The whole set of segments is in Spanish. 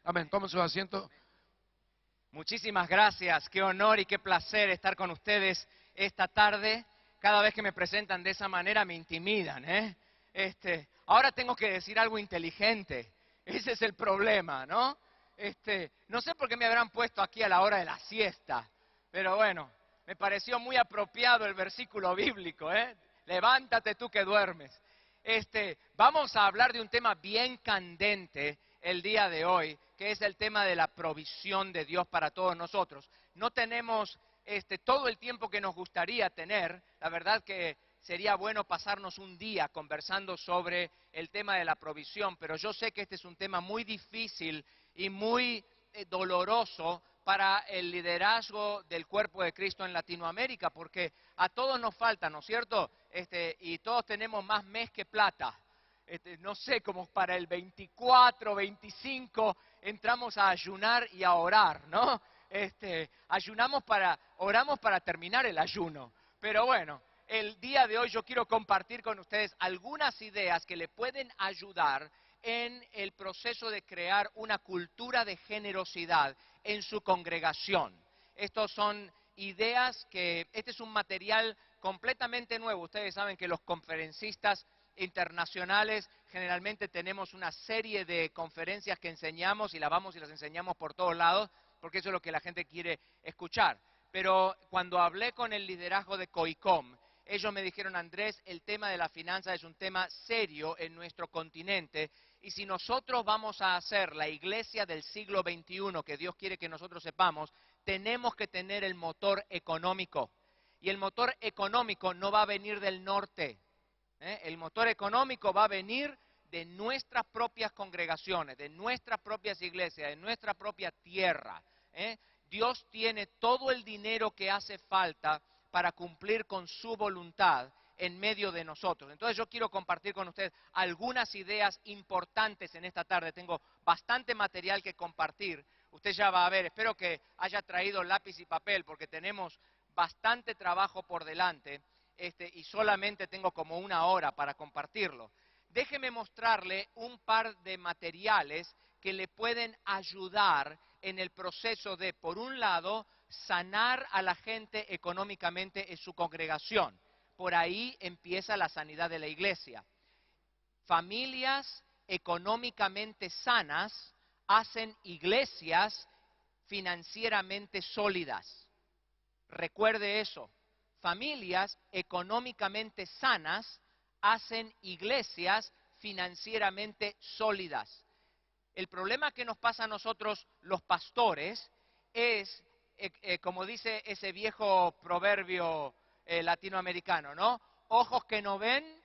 Amén. Tomen sus asientos. Muchísimas gracias, qué honor y qué placer estar con ustedes esta tarde. Cada vez que me presentan de esa manera me intimidan, ¿eh? Ahora tengo que decir algo inteligente, ese es el problema, ¿no? No sé por qué me habrán puesto aquí a la hora de la siesta, pero bueno, me pareció muy apropiado el versículo bíblico, ¿eh? Levántate tú que duermes. Vamos a hablar de un tema bien candente el día de hoy, que es el tema de la provisión de Dios para todos nosotros. No tenemos todo el tiempo que nos gustaría tener. La verdad que sería bueno pasarnos un día conversando sobre el tema de la provisión, pero yo sé que este es un tema muy difícil y muy doloroso para el liderazgo del cuerpo de Cristo en Latinoamérica, porque a todos nos falta, ¿no es cierto? Y todos tenemos más mes que plata. No sé, como para el 24, 25, entramos a ayunar y a orar, ¿no? Oramos para terminar el ayuno. Pero bueno, el día de hoy yo quiero compartir con ustedes algunas ideas que le pueden ayudar en el proceso de crear una cultura de generosidad en su congregación. Estos son ideas este es un material completamente nuevo. Ustedes saben que los conferencistas internacionales generalmente tenemos una serie de conferencias que enseñamos y las vamos y las enseñamos por todos lados, porque eso es lo que la gente quiere escuchar. Pero cuando hablé con el liderazgo de COICOM, ellos me dijeron: Andrés, el tema de la finanza es un tema serio en nuestro continente, y si nosotros vamos a hacer la iglesia del siglo XXI, que Dios quiere que nosotros sepamos, tenemos que tener el motor económico. Y el motor económico no va a venir del norte. El motor económico va a venir de nuestras propias congregaciones, de nuestras propias iglesias, de nuestra propia tierra. Dios tiene todo el dinero que hace falta para cumplir con su voluntad en medio de nosotros. Entonces yo quiero compartir con ustedes algunas ideas importantes en esta tarde. Tengo bastante material que compartir. Usted ya va a ver, espero que haya traído lápiz y papel, porque tenemos bastante trabajo por delante. Y solamente tengo como una hora para compartirlo. Déjeme mostrarle un par de materiales que le pueden ayudar en el proceso de, por un lado, sanar a la gente económicamente en su congregación. Por ahí empieza la sanidad de la iglesia. Familias económicamente sanas hacen iglesias financieramente sólidas. Recuerde eso. Familias económicamente sanas hacen iglesias financieramente sólidas. El problema que nos pasa a nosotros los pastores es, como dice ese viejo proverbio latinoamericano, ¿no? Ojos que no ven,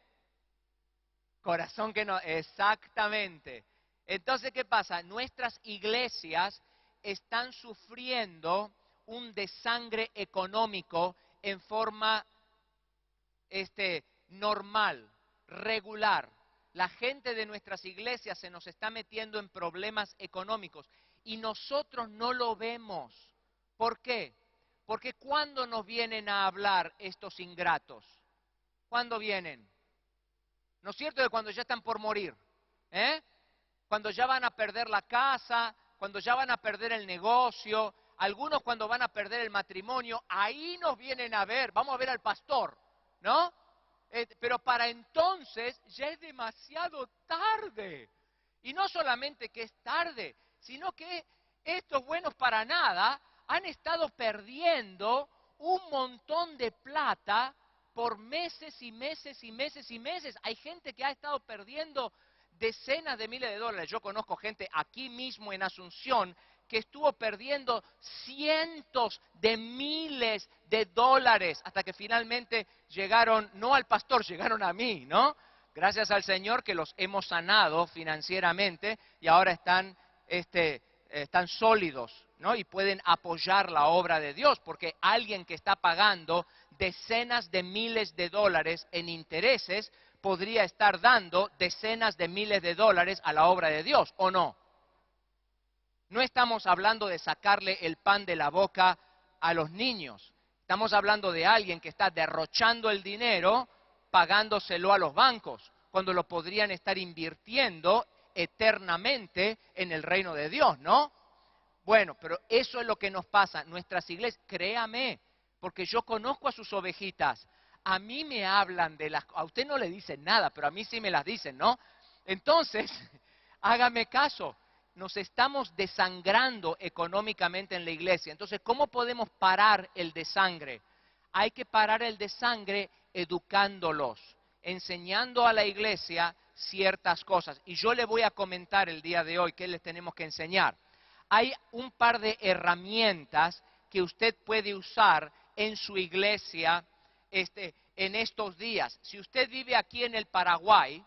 corazón que no... Exactamente. Entonces, ¿qué pasa? Nuestras iglesias están sufriendo un desangre económico en forma normal, regular. La gente de nuestras iglesias se nos está metiendo en problemas económicos y nosotros no lo vemos. ¿Por qué? Porque ¿cuándo nos vienen a hablar estos ingratos? ¿Cuándo vienen? ¿No es cierto que cuando ya están por morir? Cuando ya van a perder la casa, cuando ya van a perder el negocio, algunos cuando van a perder el matrimonio, ahí nos vienen a ver, vamos a ver al pastor, ¿no? Pero para entonces ya es demasiado tarde. Y no solamente que es tarde, sino que estos buenos para nada han estado perdiendo un montón de plata por meses y meses y meses y meses. Hay gente que ha estado perdiendo decenas de miles de dólares. Yo conozco gente aquí mismo en Asunción que estuvo perdiendo cientos de miles de dólares hasta que finalmente llegaron, no al pastor, llegaron a mí, ¿no? Gracias al Señor que los hemos sanado financieramente y ahora están sólidos, ¿no? Y pueden apoyar la obra de Dios, porque alguien que está pagando decenas de miles de dólares en intereses podría estar dando decenas de miles de dólares a la obra de Dios, ¿o no? No estamos hablando de sacarle el pan de la boca a los niños. Estamos hablando de alguien que está derrochando el dinero, pagándoselo a los bancos, cuando lo podrían estar invirtiendo eternamente en el reino de Dios, ¿no? Bueno, pero eso es lo que nos pasa. Nuestras iglesias, créame, porque yo conozco a sus ovejitas. A mí me hablan de las... A usted no le dicen nada, pero a mí sí me las dicen, ¿no? Entonces, hágame caso. Nos estamos desangrando económicamente en la iglesia. Entonces, ¿cómo podemos parar el desangre? Hay que parar el desangre educándolos, enseñando a la iglesia ciertas cosas. Y yo le voy a comentar el día de hoy qué les tenemos que enseñar. Hay un par de herramientas que usted puede usar en su iglesia en estos días. Si usted vive aquí en el Paraguay,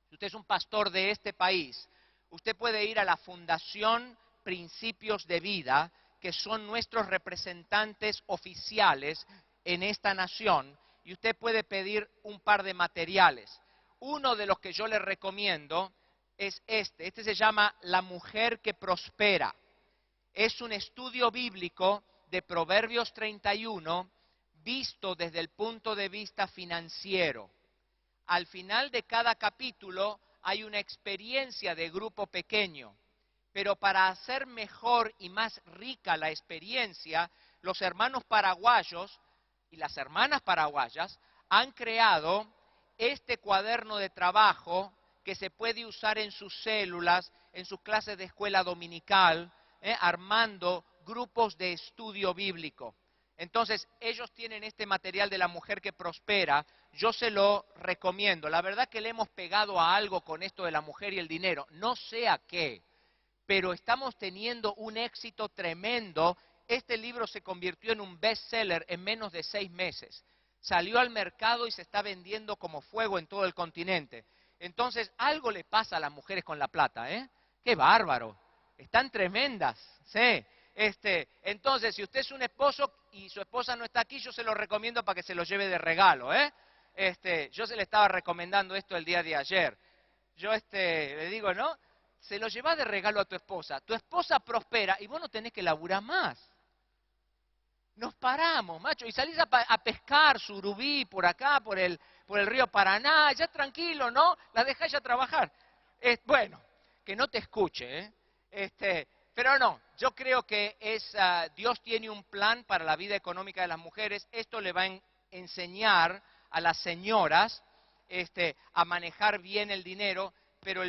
si usted es un pastor de este país, usted puede ir a la Fundación Principios de Vida, que son nuestros representantes oficiales en esta nación, y usted puede pedir un par de materiales. Uno de los que yo le recomiendo es este se llama La Mujer que Prospera. Es un estudio bíblico de Proverbios 31 visto desde el punto de vista financiero. Al final de cada capítulo hay una experiencia de grupo pequeño, pero para hacer mejor y más rica la experiencia, los hermanos paraguayos y las hermanas paraguayas han creado este cuaderno de trabajo que se puede usar en sus células, en sus clases de escuela dominical, armando grupos de estudio bíblico. Entonces, ellos tienen este material de La Mujer que Prospera, yo se lo recomiendo. La verdad que le hemos pegado a algo con esto de la mujer y el dinero, no sé a qué, pero estamos teniendo un éxito tremendo. Este libro se convirtió en un bestseller en menos de 6 meses. Salió al mercado y se está vendiendo como fuego en todo el continente. Entonces, algo le pasa a las mujeres con la plata, ¿eh? ¡Qué bárbaro! Están tremendas, ¿sí? Entonces, si usted es un esposo y su esposa no está aquí, yo se lo recomiendo para que se lo lleve de regalo, ¿eh? Yo se le estaba recomendando esto el día de ayer. Yo le digo, ¿no? Se lo lleva de regalo a tu esposa. Tu esposa prospera y vos no tenés que laburar más. Nos paramos, macho, y salís a pescar surubí por acá, por el río Paraná, ya tranquilo, ¿no? La dejás ya trabajar. Bueno, que no te escuche, ¿eh? Pero no, yo creo que Dios tiene un plan para la vida económica de las mujeres. Esto le va a enseñar a las señoras a manejar bien el dinero, pero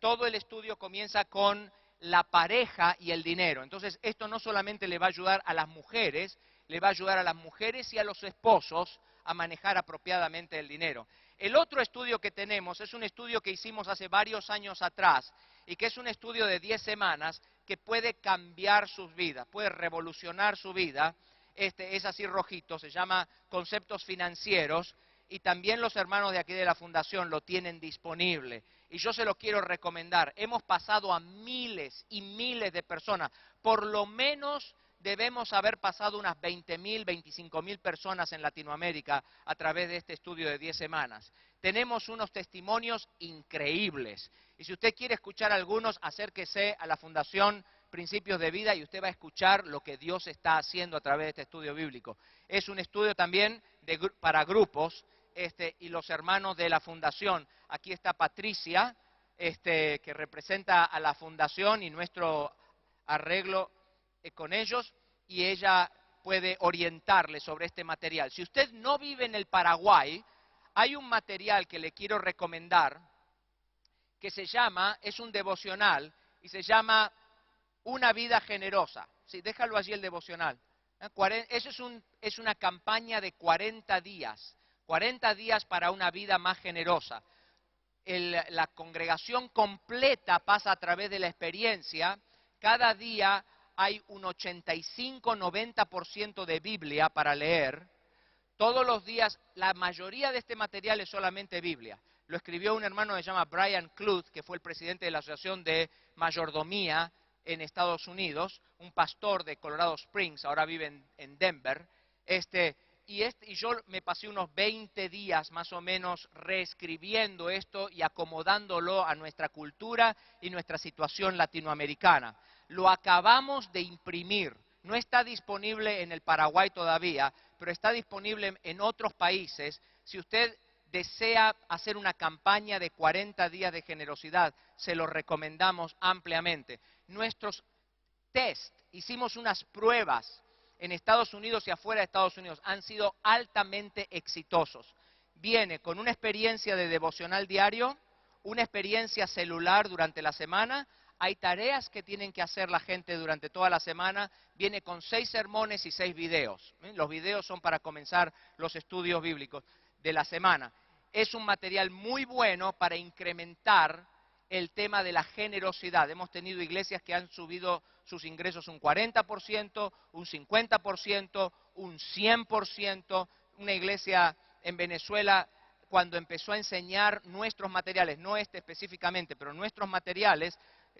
todo el estudio comienza con la pareja y el dinero. Entonces, esto no solamente le va a ayudar a las mujeres, le va a ayudar a las mujeres y a los esposos a manejar apropiadamente el dinero. El otro estudio que tenemos es un estudio que hicimos hace varios años atrás y que es un estudio de 10 semanas que puede cambiar sus vidas, puede revolucionar su vida. Es así rojito, se llama Conceptos Financieros, y también los hermanos de aquí de la Fundación lo tienen disponible. Y yo se lo quiero recomendar. Hemos pasado a miles y miles de personas. Por lo menos debemos haber pasado unas 20.000, 25.000 personas en Latinoamérica a través de este estudio de 10 semanas. Tenemos unos testimonios increíbles. Y si usted quiere escuchar algunos, acérquese a la Fundación Principios de Vida y usted va a escuchar lo que Dios está haciendo a través de este estudio bíblico. Es un estudio también para grupos. Y los hermanos de la Fundación. Aquí está Patricia, que representa a la Fundación y nuestro arreglo con ellos, y ella puede orientarle sobre este material. Si usted no vive en el Paraguay, hay un material que le quiero recomendar, que es un devocional, y se llama Una vida generosa. Sí, déjalo allí el devocional. Eso es una campaña de 40 días. 40 días para una vida más generosa. La congregación completa pasa a través de la experiencia. Cada día hay un 85-90% de Biblia para leer. Todos los días, la mayoría de este material es solamente Biblia. Lo escribió un hermano que se llama Brian Cluth, que fue el presidente de la Asociación de Mayordomía en Estados Unidos, un pastor de Colorado Springs, ahora vive en Denver. Y yo me pasé unos 20 días más o menos reescribiendo esto y acomodándolo a nuestra cultura y nuestra situación latinoamericana. Lo acabamos de imprimir. No está disponible en el Paraguay todavía, pero está disponible en otros países. Si usted desea hacer una campaña de 40 días de generosidad, se lo recomendamos ampliamente. Nuestros test, hicimos unas pruebas en Estados Unidos y afuera de Estados Unidos, han sido altamente exitosos. Viene con una experiencia de devocional diario, una experiencia celular durante la semana, hay tareas que tienen que hacer la gente durante toda la semana, viene con 6 sermones y 6 videos. Los videos son para comenzar los estudios bíblicos de la semana. Es un material muy bueno para incrementar el tema de la generosidad. Hemos tenido iglesias que han subido sus ingresos un 40%, un 50%, un 100%. Una iglesia en Venezuela, cuando empezó a enseñar nuestros materiales, no este específicamente, pero nuestros materiales,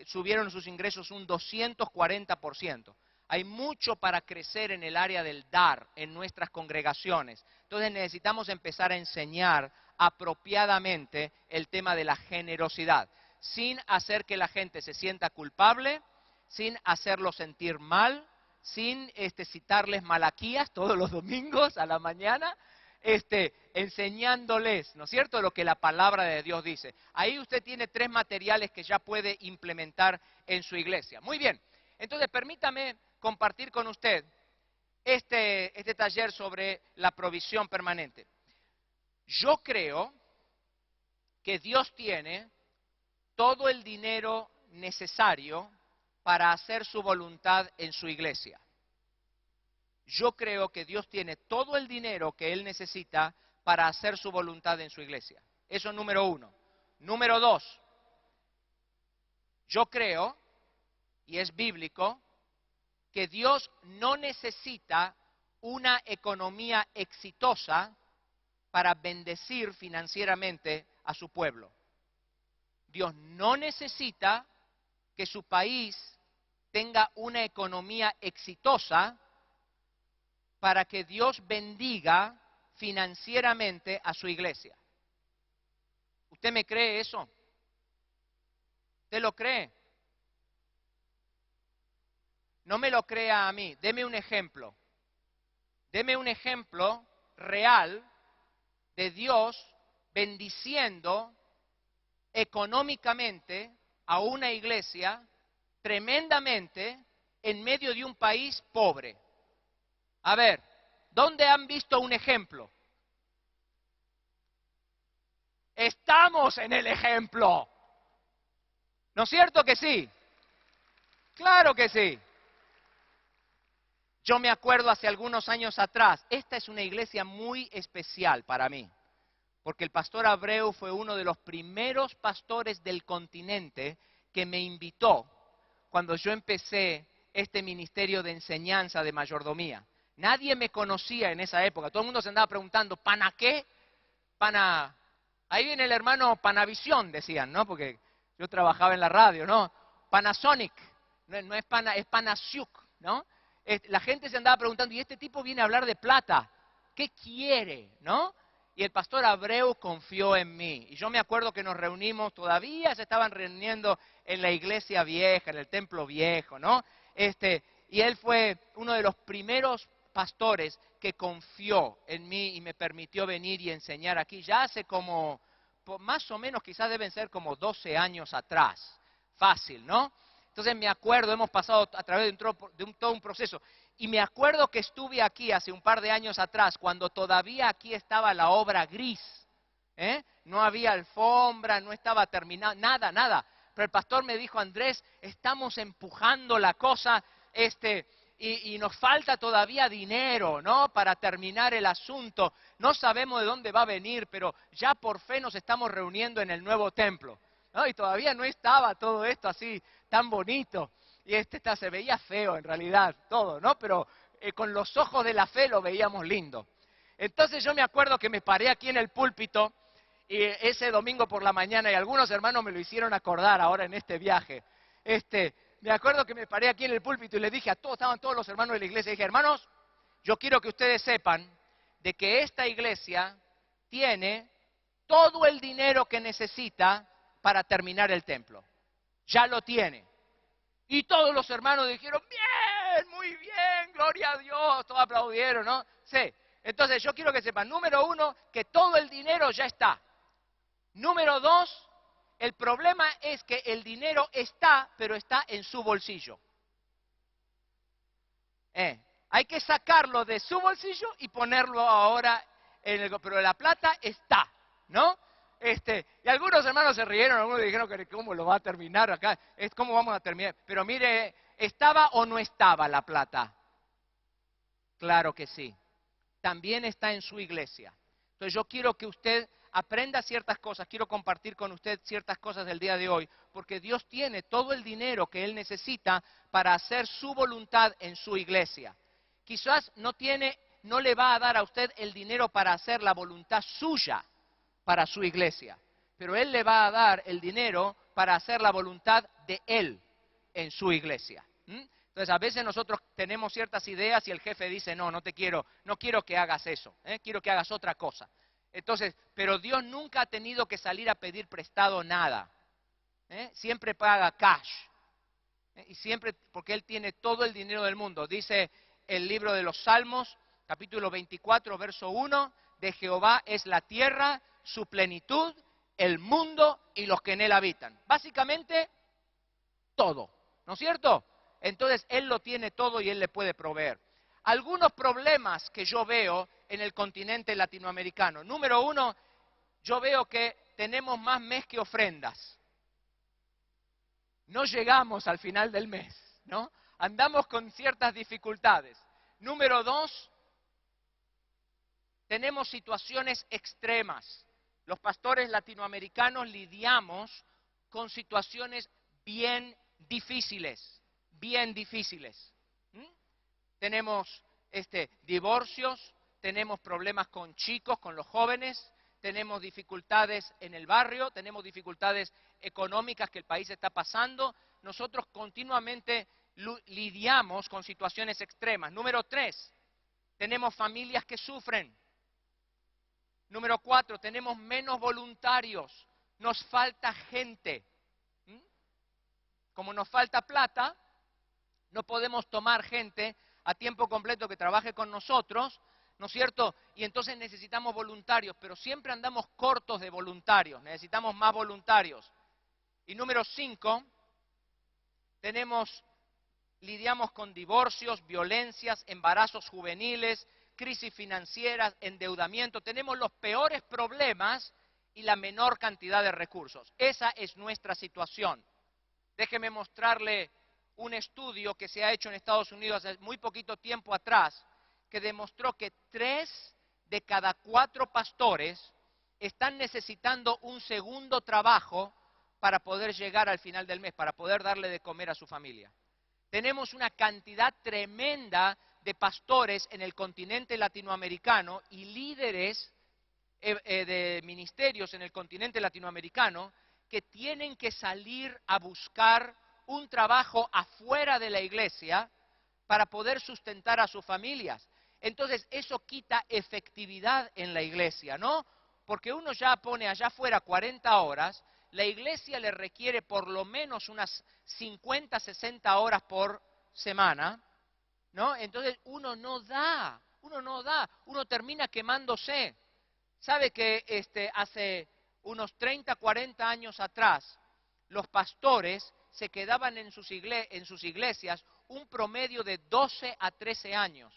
subieron sus ingresos un 240%. Hay mucho para crecer en el área del dar en nuestras congregaciones. Entonces necesitamos empezar a enseñar apropiadamente el tema de la generosidad, sin hacer que la gente se sienta culpable, sin hacerlo sentir mal, sin citarles Malaquías todos los domingos a la mañana, enseñándoles, ¿no es cierto?, lo que la palabra de Dios dice. Ahí usted tiene 3 materiales que ya puede implementar en su iglesia. Muy bien, entonces permítame compartir con usted este taller sobre la provisión permanente. Yo creo que Dios tiene todo el dinero necesario para hacer su voluntad en su iglesia. Yo creo que Dios tiene todo el dinero que Él necesita para hacer su voluntad en su iglesia. Eso es número 1. Número 2, yo creo, y es bíblico, que Dios no necesita una economía exitosa para bendecir financieramente a su pueblo. Dios no necesita que su país tenga una economía exitosa para que Dios bendiga financieramente a su iglesia. ¿Usted me cree eso? ¿Usted lo cree? No me lo crea a mí. Deme un ejemplo. Deme un ejemplo real de Dios bendiciendo económicamente a una iglesia tremendamente en medio de un país pobre. A ver, ¿dónde han visto un ejemplo? Estamos en el ejemplo. ¿No es cierto que sí? Claro que sí. Yo me acuerdo hace algunos años atrás, esta es una iglesia muy especial para mí, porque el pastor Abreu fue uno de los primeros pastores del continente que me invitó cuando yo empecé este ministerio de enseñanza de mayordomía. Nadie me conocía en esa época, todo el mundo se andaba preguntando, ¿pana qué? Pana... Ahí viene el hermano Panavisión, decían, ¿no? Porque yo trabajaba en la radio, ¿no? Panasonic, no es Pana, es Panasonic, ¿no? La gente se andaba preguntando, ¿y este tipo viene a hablar de plata? ¿Qué quiere? ¿No? Y el pastor Abreu confió en mí. Y yo me acuerdo que nos reunimos, todavía se estaban reuniendo en la iglesia vieja, en el templo viejo, ¿no? Y él fue uno de los primeros pastores que confió en mí y me permitió venir y enseñar aquí. Ya hace como, más o menos, quizás deben ser como 12 años atrás. Fácil, ¿no? Entonces me acuerdo, hemos pasado a través de todo un proceso. Y me acuerdo que estuve aquí hace un par de años atrás, cuando todavía aquí estaba la obra gris. No había alfombra, no estaba terminado, nada. Pero el pastor me dijo, Andrés, estamos empujando la cosa, y nos falta todavía dinero, ¿no? Para terminar el asunto. No sabemos de dónde va a venir, pero ya por fe nos estamos reuniendo en el nuevo templo, ¿no? Y todavía no estaba todo esto así tan bonito. Y se veía feo en realidad todo, ¿no? Pero con los ojos de la fe lo veíamos lindo. Entonces yo me acuerdo que me paré aquí en el púlpito y ese domingo por la mañana, y algunos hermanos me lo hicieron acordar ahora en este viaje. Me acuerdo que me paré aquí en el púlpito y les dije a todos, estaban todos los hermanos de la iglesia, y dije, hermanos, yo quiero que ustedes sepan de que esta iglesia tiene todo el dinero que necesita para terminar el templo. Ya lo tiene. Y todos los hermanos dijeron, bien, muy bien, gloria a Dios, todos aplaudieron, ¿no? Sí, Entonces yo quiero que sepan, número uno, que todo el dinero ya está. Número dos, el problema es que el dinero está, pero está en su bolsillo. Hay que sacarlo de su bolsillo y ponerlo ahora en el... Pero la plata está, ¿no? Y algunos hermanos se rieron, algunos dijeron que cómo lo va a terminar acá, cómo vamos a terminar. Pero mire, ¿estaba o no estaba la plata? Claro que sí. También está en su iglesia. Entonces yo quiero que usted aprenda ciertas cosas, quiero compartir con usted ciertas cosas del día de hoy, porque Dios tiene todo el dinero que Él necesita para hacer su voluntad en su iglesia. Quizás no le va a dar a usted el dinero para hacer la voluntad suya para su iglesia, pero Él le va a dar el dinero para hacer la voluntad de Él en su iglesia. Entonces, a veces nosotros tenemos ciertas ideas y el jefe dice, no quiero que hagas eso, quiero que hagas otra cosa. Entonces, pero Dios nunca ha tenido que salir a pedir prestado nada. Siempre paga cash. Y siempre, porque Él tiene todo el dinero del mundo. Dice el libro de los Salmos, capítulo 24, verso 1, de Jehová es la tierra, su plenitud, el mundo y los que en él habitan. Básicamente, todo, ¿no es cierto? Entonces, Él lo tiene todo y Él le puede proveer. Algunos problemas que yo veo en el continente latinoamericano. Número uno, yo veo que tenemos más mes que ofrendas. No llegamos al final del mes, ¿no? Andamos con ciertas dificultades. Número dos, tenemos situaciones extremas. Los pastores latinoamericanos lidiamos con situaciones bien difíciles, bien difíciles. Tenemos divorcios, tenemos problemas con chicos, con los jóvenes, tenemos dificultades en el barrio, tenemos dificultades económicas que el país está pasando. Nosotros continuamente lidiamos con situaciones extremas. Número tres, tenemos familias que sufren. Número cuatro, tenemos menos voluntarios, nos falta gente. Como nos falta plata, no podemos tomar gente a tiempo completo que trabaje con nosotros, ¿no es cierto? Y entonces necesitamos voluntarios, pero siempre andamos cortos de voluntarios, necesitamos más voluntarios. Y número 5, lidiamos con divorcios, violencias, embarazos juveniles, crisis financieras, endeudamiento. Tenemos los peores problemas y la menor cantidad de recursos. Esa es nuestra situación. Déjeme mostrarle un estudio que se ha hecho en Estados Unidos hace muy poquito tiempo atrás, que demostró que 3 de cada 4 pastores están necesitando un segundo trabajo para poder llegar al final del mes, para poder darle de comer a su familia. Tenemos una cantidad tremenda de pastores en el continente latinoamericano y líderes de ministerios en el continente latinoamericano que tienen que salir a buscar un trabajo afuera de la iglesia para poder sustentar a sus familias. Entonces, eso quita efectividad en la iglesia, ¿no? Porque uno ya pone allá afuera 40 horas, la iglesia le requiere por lo menos unas 50, 60 horas por semana, ¿no? Entonces, uno no da, uno termina quemándose. ¿Sabe que hace unos 30, 40 años atrás, los pastores se quedaban en sus iglesias un promedio de 12 a 13 años?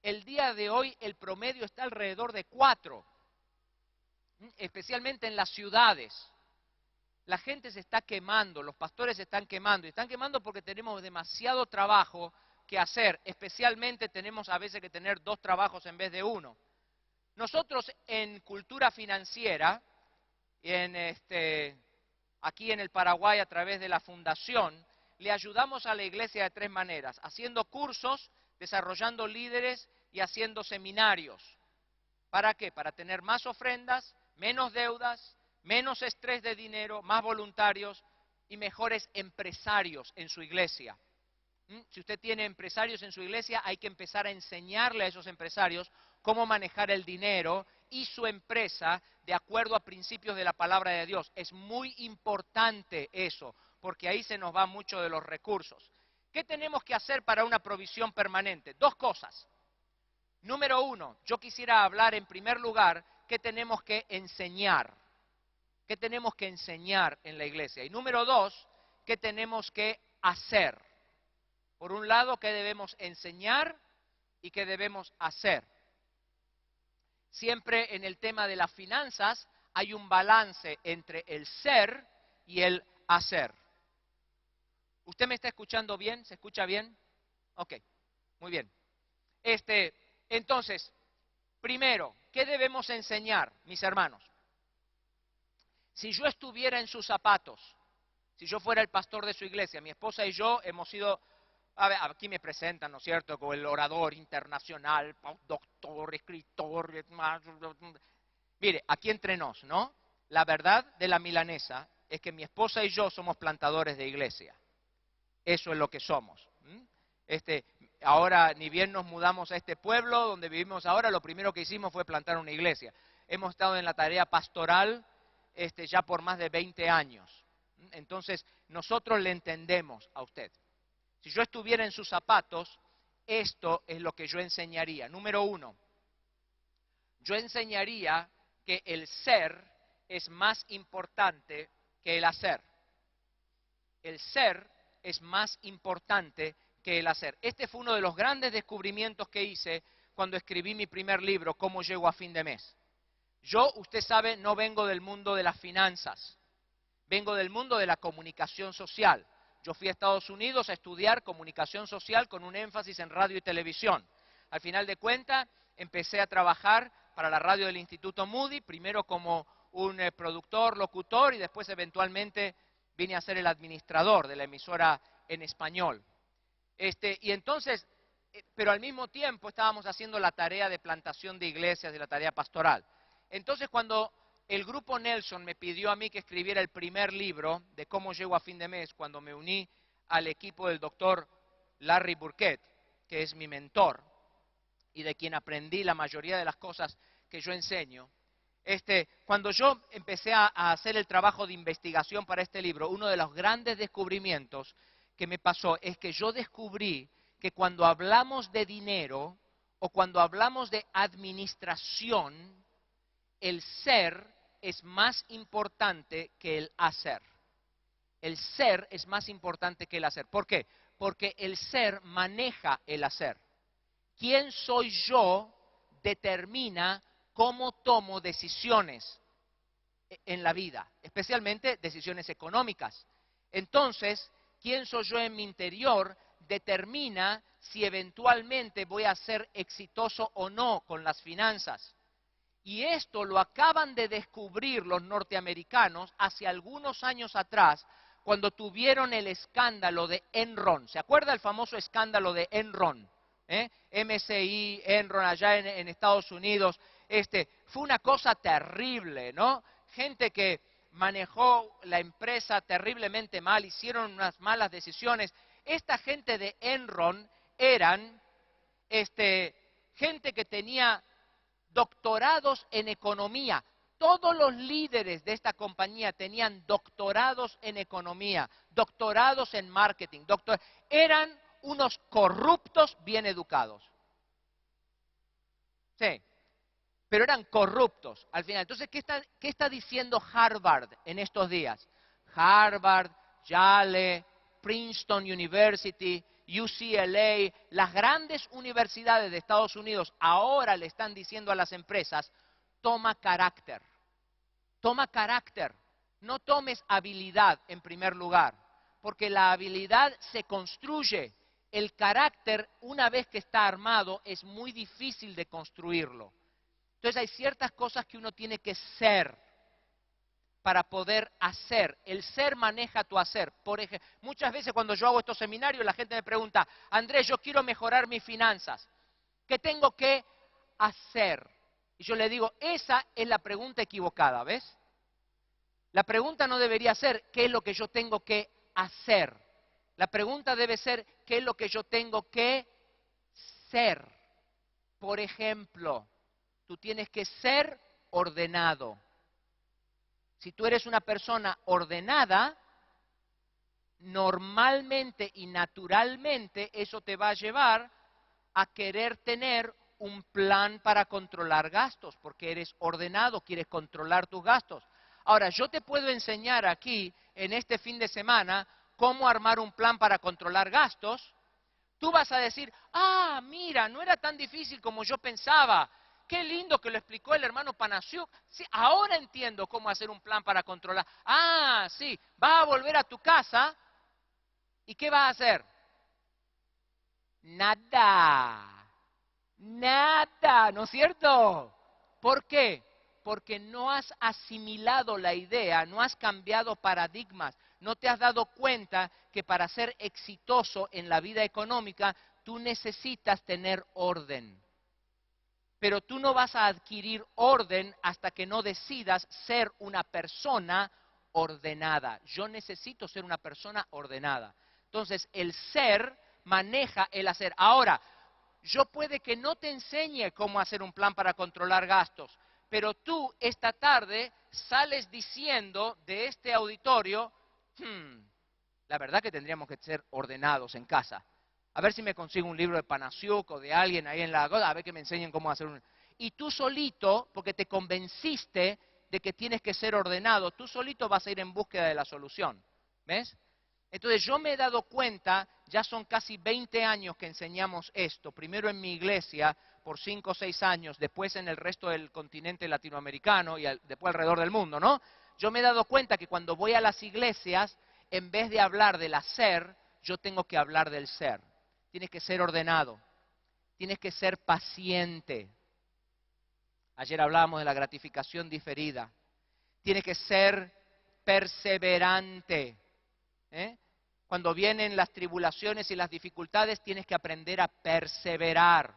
El día de hoy el promedio está alrededor de 4, especialmente en las ciudades. La gente se está quemando, los pastores se están quemando, y están quemando porque tenemos demasiado trabajo que hacer, especialmente tenemos a veces que tener 2 trabajos en vez de 1. Nosotros en cultura financiera, aquí en el Paraguay a través de la fundación, le ayudamos a la iglesia de 3 maneras, haciendo cursos, desarrollando líderes y haciendo seminarios. ¿Para qué? Para tener más ofrendas, menos deudas, menos estrés de dinero, más voluntarios y mejores empresarios en su iglesia. Si usted tiene empresarios en su iglesia, hay que empezar a enseñarle a esos empresarios cómo manejar el dinero y su empresa de acuerdo a principios de la palabra de Dios. Es muy importante eso, porque ahí se nos va mucho de los recursos. ¿Qué tenemos que hacer para una provisión permanente? 2 cosas. Número uno, yo quisiera hablar en primer lugar qué tenemos que enseñar. ¿Qué tenemos que enseñar en la iglesia? Y número dos, ¿qué tenemos que hacer? Por un lado, ¿qué debemos enseñar y qué debemos hacer? Siempre en el tema de las finanzas hay un balance entre el ser y el hacer. ¿Usted me está escuchando bien? ¿Se escucha bien? Ok, muy bien. Entonces, primero, ¿qué debemos enseñar, mis hermanos? Si yo estuviera en sus zapatos, si yo fuera el pastor de su iglesia, mi esposa y yo hemos sido, a ver, aquí me presentan, ¿no es cierto?, como el orador internacional, doctor, escritor. Mire, aquí entre nos, ¿no? La verdad de la milanesa es que mi esposa y yo somos plantadores de iglesia. Eso es lo que somos. Ahora, ni bien nos mudamos a este pueblo donde vivimos ahora, lo primero que hicimos fue plantar una iglesia. Hemos estado en la tarea pastoral ya por más de 20 años. Entonces, nosotros le entendemos a usted. Si yo estuviera en sus zapatos, esto es lo que yo enseñaría. Número uno, yo enseñaría que el ser es más importante que el hacer. El ser es más importante que el hacer. Este fue uno de los grandes descubrimientos que hice cuando escribí mi primer libro, Cómo llego a fin de mes. Yo, usted sabe, no vengo del mundo de las finanzas, vengo del mundo de la comunicación social. Yo fui a Estados Unidos a estudiar comunicación social con un énfasis en radio y televisión. Al final de cuentas, empecé a trabajar para la radio del Instituto Moody, primero como un productor, locutor, y después eventualmente vine a ser el administrador de la emisora en español. Y entonces, pero al mismo tiempo estábamos haciendo la tarea de plantación de iglesias, de la tarea pastoral. Entonces, cuando el grupo Nelson me pidió a mí que escribiera el primer libro de Cómo llego a fin de mes, cuando me uní al equipo del doctor Larry Burkett, que es mi mentor y de quien aprendí la mayoría de las cosas que yo enseño, cuando yo empecé a hacer el trabajo de investigación para este libro, uno de los grandes descubrimientos que me pasó es que yo descubrí que cuando hablamos de dinero o cuando hablamos de administración, el ser es más importante que el hacer. El ser es más importante que el hacer. ¿Por qué? Porque el ser maneja el hacer. ¿Quién soy yo? Determina cómo tomo decisiones en la vida, especialmente decisiones económicas. Entonces, quién soy yo en mi interior determina si eventualmente voy a ser exitoso o no con las finanzas. Y esto lo acaban de descubrir los norteamericanos hace algunos años atrás, cuando tuvieron el escándalo de Enron. ¿Se acuerda el famoso escándalo de Enron? MSI, Enron allá en Estados Unidos. Fue una cosa terrible, ¿no? Gente que manejó la empresa terriblemente mal, hicieron unas malas decisiones. Esta gente de Enron eran gente que tenía doctorados en economía. Todos los líderes de esta compañía tenían doctorados en economía, doctorados en marketing, eran unos corruptos bien educados. Sí, pero eran corruptos al final. Entonces, ¿qué está diciendo Harvard en estos días? Harvard, Yale, Princeton University, UCLA, las grandes universidades de Estados Unidos ahora le están diciendo a las empresas, toma carácter, no tomes habilidad en primer lugar, porque la habilidad se construye, el carácter una vez que está armado es muy difícil de construirlo. Entonces hay ciertas cosas que uno tiene que ser para poder hacer. El ser maneja tu hacer. Por ejemplo, muchas veces cuando yo hago estos seminarios la gente me pregunta, Andrés, yo quiero mejorar mis finanzas. ¿Qué tengo que hacer? Y yo le digo, esa es la pregunta equivocada, ¿ves? La pregunta no debería ser, ¿qué es lo que yo tengo que hacer? La pregunta debe ser, ¿qué es lo que yo tengo que ser? Por ejemplo, tú tienes que ser ordenado. Si tú eres una persona ordenada, normalmente y naturalmente eso te va a llevar a querer tener un plan para controlar gastos, porque eres ordenado, quieres controlar tus gastos. Ahora, yo te puedo enseñar aquí, en este fin de semana, cómo armar un plan para controlar gastos. Tú vas a decir, ah, mira, no era tan difícil como yo pensaba. Qué lindo que lo explicó el hermano Panasiuk. Sí, ahora entiendo cómo hacer un plan para controlar. Ah, sí, vas a volver a tu casa y ¿qué vas a hacer? Nada. Nada, ¿no es cierto? ¿Por qué? Porque no has asimilado la idea, no has cambiado paradigmas, no te has dado cuenta que para ser exitoso en la vida económica tú necesitas tener orden. Pero tú no vas a adquirir orden hasta que no decidas ser una persona ordenada. Yo necesito ser una persona ordenada. Entonces, el ser maneja el hacer. Ahora, yo puede que no te enseñe cómo hacer un plan para controlar gastos, pero tú esta tarde sales diciendo de este auditorio, la verdad que tendríamos que ser ordenados en casa. A ver si me consigo un libro de Panasiuk o de alguien ahí en la goda, a ver que me enseñen cómo hacer un... Y tú solito, porque te convenciste de que tienes que ser ordenado, tú solito vas a ir en búsqueda de la solución. ¿Ves? Entonces yo me he dado cuenta, ya son casi 20 años que enseñamos esto, primero en mi iglesia por 5 o 6 años, después en el resto del continente latinoamericano y después alrededor del mundo, ¿no? Yo me he dado cuenta que cuando voy a las iglesias, en vez de hablar del hacer, yo tengo que hablar del ser. Tienes que ser ordenado, tienes que ser paciente. Ayer hablábamos de la gratificación diferida. Tienes que ser perseverante. Cuando vienen las tribulaciones y las dificultades, tienes que aprender a perseverar.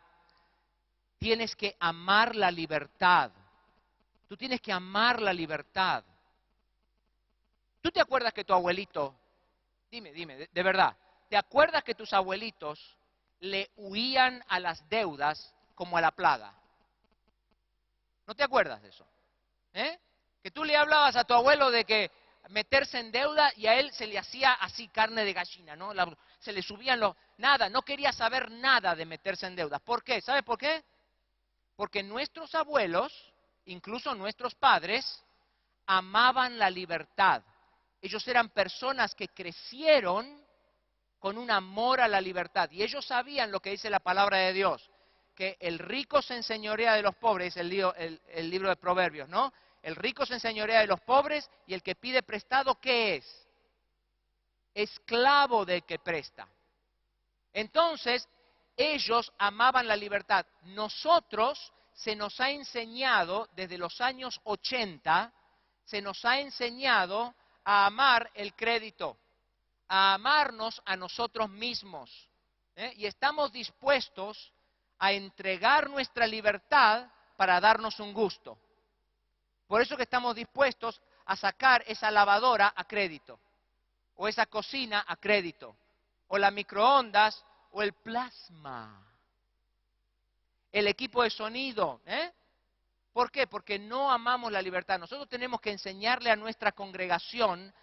Tienes que amar la libertad. Tú tienes que amar la libertad. ¿Tú te acuerdas que tu abuelito, dime, de verdad, ¿te acuerdas que tus abuelitos le huían a las deudas como a la plaga? ¿No te acuerdas de eso? Que tú le hablabas a tu abuelo de que meterse en deuda y a él se le hacía así carne de gallina, ¿no? Se le subían los... Nada, no quería saber nada de meterse en deuda. ¿Por qué? ¿Sabes por qué? Porque nuestros abuelos, incluso nuestros padres, amaban la libertad. Ellos eran personas que crecieron con un amor a la libertad. Y ellos sabían lo que dice la palabra de Dios, que el rico se enseñorea de los pobres, el libro de Proverbios, ¿no? El rico se enseñorea de los pobres y el que pide prestado, ¿qué es? Esclavo del que presta. Entonces, ellos amaban la libertad. Nosotros se nos ha enseñado, desde los años 80, se nos ha enseñado a amar el crédito, a amarnos a nosotros mismos. Y estamos dispuestos a entregar nuestra libertad para darnos un gusto. Por eso que estamos dispuestos a sacar esa lavadora a crédito, o esa cocina a crédito, o la microondas, o el plasma, el equipo de sonido. ¿Por qué? Porque no amamos la libertad. Nosotros tenemos que enseñarle a nuestra congregación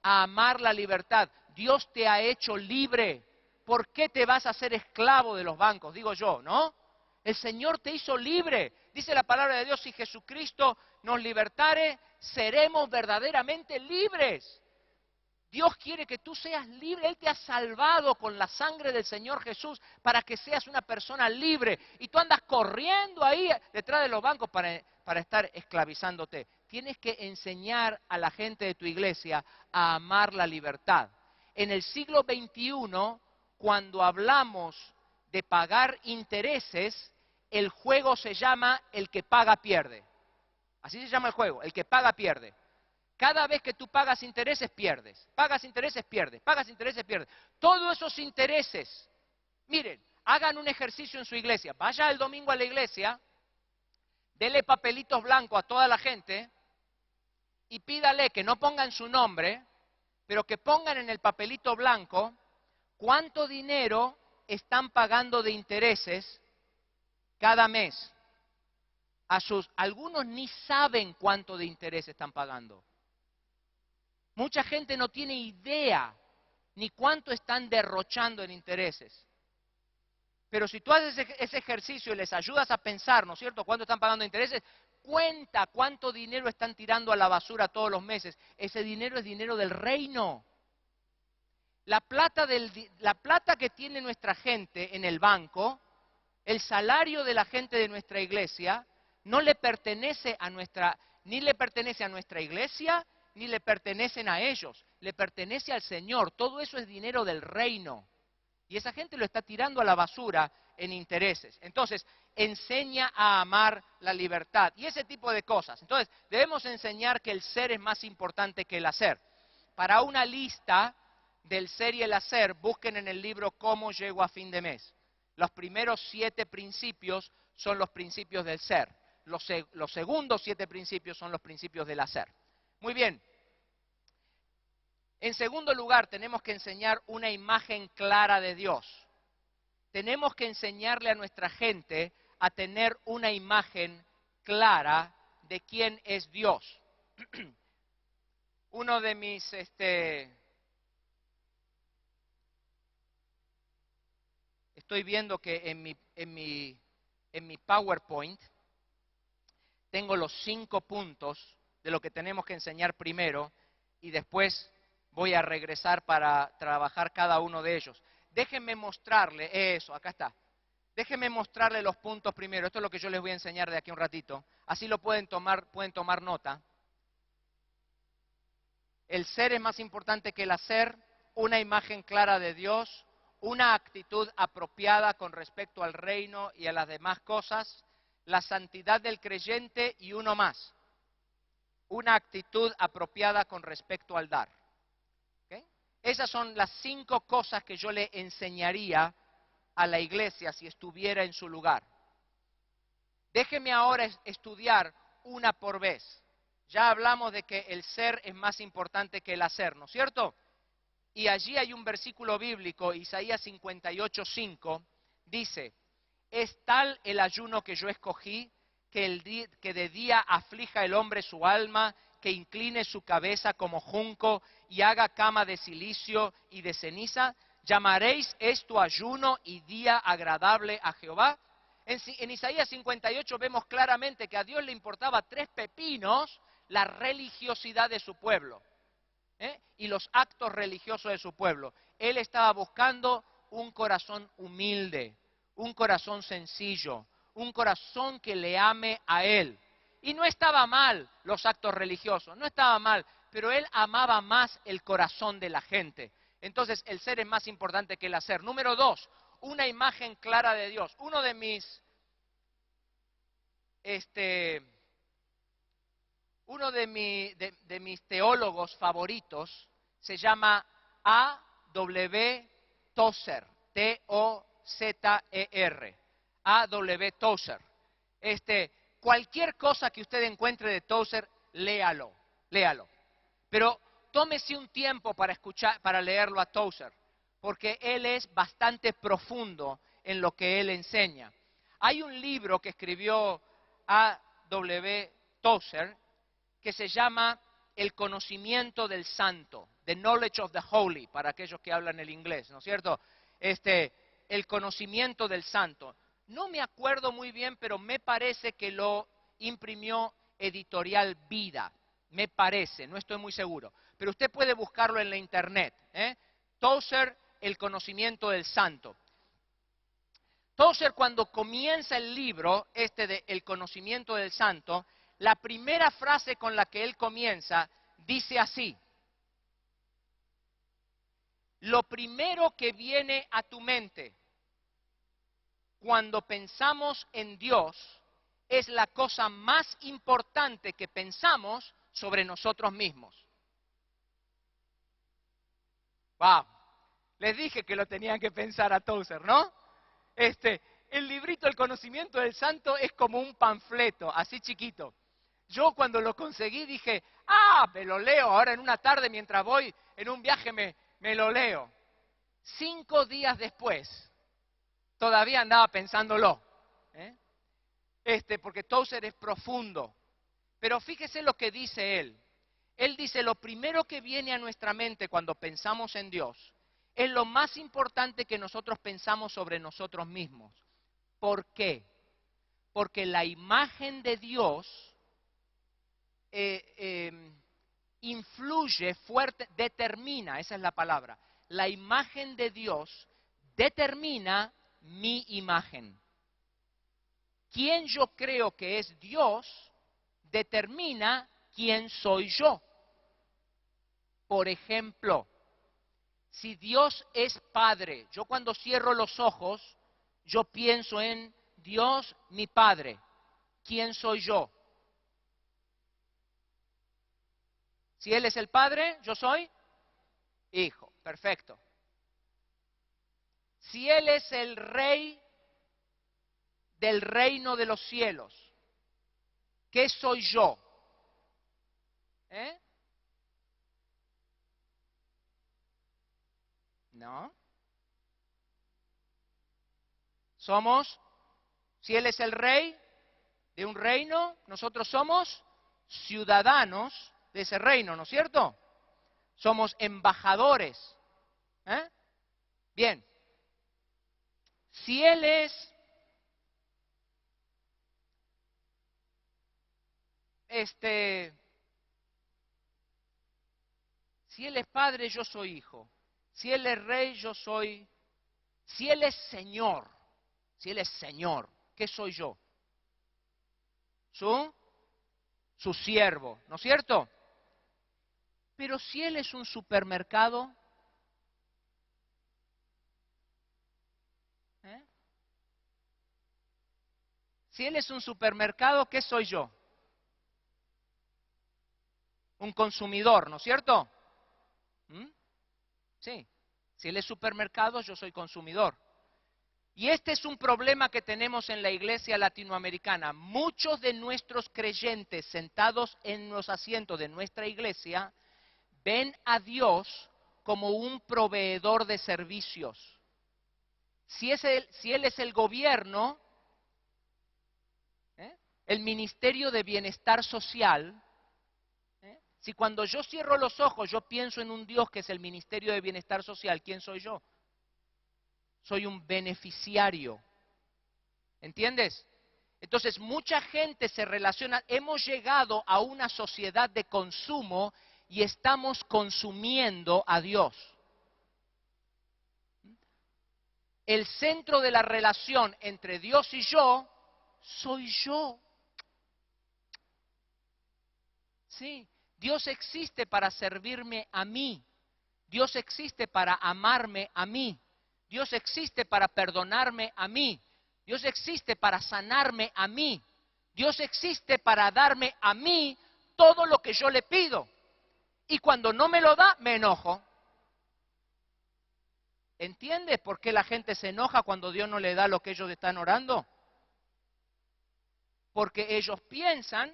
a amar la libertad. Dios te ha hecho libre. ¿Por qué te vas a hacer esclavo de los bancos? Digo yo, ¿no? El Señor te hizo libre. Dice la palabra de Dios, si Jesucristo nos libertare, seremos verdaderamente libres. Dios quiere que tú seas libre. Él te ha salvado con la sangre del Señor Jesús para que seas una persona libre. Y tú andas corriendo ahí detrás de los bancos para estar esclavizándote. Tienes que enseñar a la gente de tu iglesia a amar la libertad. En el siglo XXI, cuando hablamos de pagar intereses, el juego se llama el que paga pierde. Así se llama el juego, el que paga pierde. Cada vez que tú pagas intereses, pierdes. Pagas intereses, pierdes. Pagas intereses, pierdes. Todos esos intereses, miren, hagan un ejercicio en su iglesia. Vaya el domingo a la iglesia, dele papelitos blancos a toda la gente y pídale que no pongan su nombre, pero que pongan en el papelito blanco cuánto dinero están pagando de intereses cada mes. Algunos ni saben cuánto de interés están pagando. Mucha gente no tiene idea ni cuánto están derrochando en intereses. Pero si tú haces ese ejercicio y les ayudas a pensar, ¿no es cierto?, cuánto están pagando intereses, cuenta cuánto dinero están tirando a la basura todos los meses. Ese dinero es dinero del reino. La plata que tiene nuestra gente en el banco, el salario de la gente de nuestra iglesia, no le pertenece a ni le pertenece a nuestra iglesia, ni le pertenecen a ellos. Le pertenece al Señor. Todo eso es dinero del reino. Y esa gente lo está tirando a la basura en intereses. Entonces, enseña a amar la libertad y ese tipo de cosas. Entonces, debemos enseñar que el ser es más importante que el hacer. Para una lista del ser y el hacer, busquen en el libro Cómo llego a fin de mes. Los primeros 7 principios son los principios del ser. Los segundos 7 principios son los principios del hacer. Muy bien. En segundo lugar, tenemos que enseñar una imagen clara de Dios. Tenemos que enseñarle a nuestra gente a tener una imagen clara de quién es Dios. Uno de mis, estoy viendo que en mi PowerPoint tengo los 5 puntos de lo que tenemos que enseñar primero y después voy a regresar para trabajar cada uno de ellos. Déjenme mostrarle eso, acá está. Déjenme mostrarle los puntos primero. Esto es lo que yo les voy a enseñar de aquí a un ratito. Así lo pueden tomar nota. El ser es más importante que el hacer, una imagen clara de Dios, una actitud apropiada con respecto al reino y a las demás cosas, la santidad del creyente y uno más. Una actitud apropiada con respecto al dar. ¿Okay? Esas son las 5 cosas que yo le enseñaría a la iglesia si estuviera en su lugar. Déjeme ahora estudiar una por vez. Ya hablamos de que el ser es más importante que el hacer, ¿no es cierto? Y allí hay un versículo bíblico, Isaías 58:5, dice, es tal el ayuno que yo escogí, que de día aflija el hombre su alma, que incline su cabeza como junco y haga cama de silicio y de ceniza. ¿Llamaréis esto ayuno y día agradable a Jehová? En Isaías 58 vemos claramente que a Dios le importaba 3 pepinos la religiosidad de su pueblo y los actos religiosos de su pueblo. Él estaba buscando un corazón humilde, un corazón sencillo, un corazón que le ame a Él. Y no estaba mal los actos religiosos, no estaba mal, pero Él amaba más el corazón de la gente. Entonces, el ser es más importante que el hacer. Número 2, una imagen clara de Dios. Uno de mis, mis teólogos favoritos se llama A.W. Tozer, T-O-Z-E-R, A.W. Tozer. Cualquier cosa que usted encuentre de Tozer, léalo. Pero tómese un tiempo para leerlo a Tozer, porque él es bastante profundo en lo que él enseña. Hay un libro que escribió A.W. Tozer que se llama El conocimiento del santo, The Knowledge of the Holy, para aquellos que hablan el inglés, ¿no es cierto? El conocimiento del santo. No me acuerdo muy bien, pero me parece que lo imprimió Editorial Vida. Me parece, no estoy muy seguro. Pero usted puede buscarlo en la internet. Tozer, el conocimiento del santo. Tozer, cuando comienza el libro, de El conocimiento del santo, la primera frase con la que él comienza dice así: lo primero que viene a tu mente cuando pensamos en Dios es la cosa más importante que pensamos sobre nosotros mismos. ¡Wow! Les dije que lo tenían que pensar a Tozer, ¿no? El librito El conocimiento del santo es como un panfleto, así chiquito. Yo cuando lo conseguí dije, me lo leo ahora en una tarde mientras voy en un viaje me lo leo. 5 días después, todavía andaba pensándolo. Porque Tozer es profundo. Pero fíjese lo que dice él. Él dice, lo primero que viene a nuestra mente cuando pensamos en Dios es lo más importante que nosotros pensamos sobre nosotros mismos. ¿Por qué? Porque la imagen de Dios influye fuerte, determina, esa es la palabra. La imagen de Dios determina mi imagen. Quién yo creo que es Dios determina quién soy yo. Por ejemplo, si Dios es Padre, yo cuando cierro los ojos, yo pienso en Dios, mi Padre. ¿Quién soy yo? Si Él es el Padre, yo soy hijo. Perfecto. Si Él es el Rey del reino de los cielos, ¿qué soy yo? No. Somos, si Él es el Rey de un reino, nosotros somos ciudadanos de ese reino, ¿no es cierto? Somos embajadores. Bien. Si Él es si Él es Padre, yo soy hijo. Si Él es Rey, yo soy. Si Él es Señor, ¿qué soy yo? Su siervo, ¿no es cierto? Pero si Él es un supermercado, si Él es un supermercado, ¿qué soy yo? Un consumidor, ¿no es cierto? Sí. Si Él es supermercado, yo soy consumidor. Y este es un problema que tenemos en la iglesia latinoamericana. Muchos de nuestros creyentes sentados en los asientos de nuestra iglesia ven a Dios como un proveedor de servicios. Si Él es el gobierno, el Ministerio de Bienestar Social, si cuando yo cierro los ojos yo pienso en un Dios que es el Ministerio de Bienestar Social, ¿quién soy yo? Soy un beneficiario. ¿Entiendes? Entonces mucha gente se relaciona, hemos llegado a una sociedad de consumo y estamos consumiendo a Dios. El centro de la relación entre Dios y yo soy yo. Sí, Dios existe para servirme a mí. Dios existe para amarme a mí. Dios existe para perdonarme a mí. Dios existe para sanarme a mí. Dios existe para darme a mí todo lo que yo le pido. Y cuando no me lo da, me enojo. ¿Entiendes por qué la gente se enoja cuando Dios no le da lo que ellos están orando? Porque ellos piensan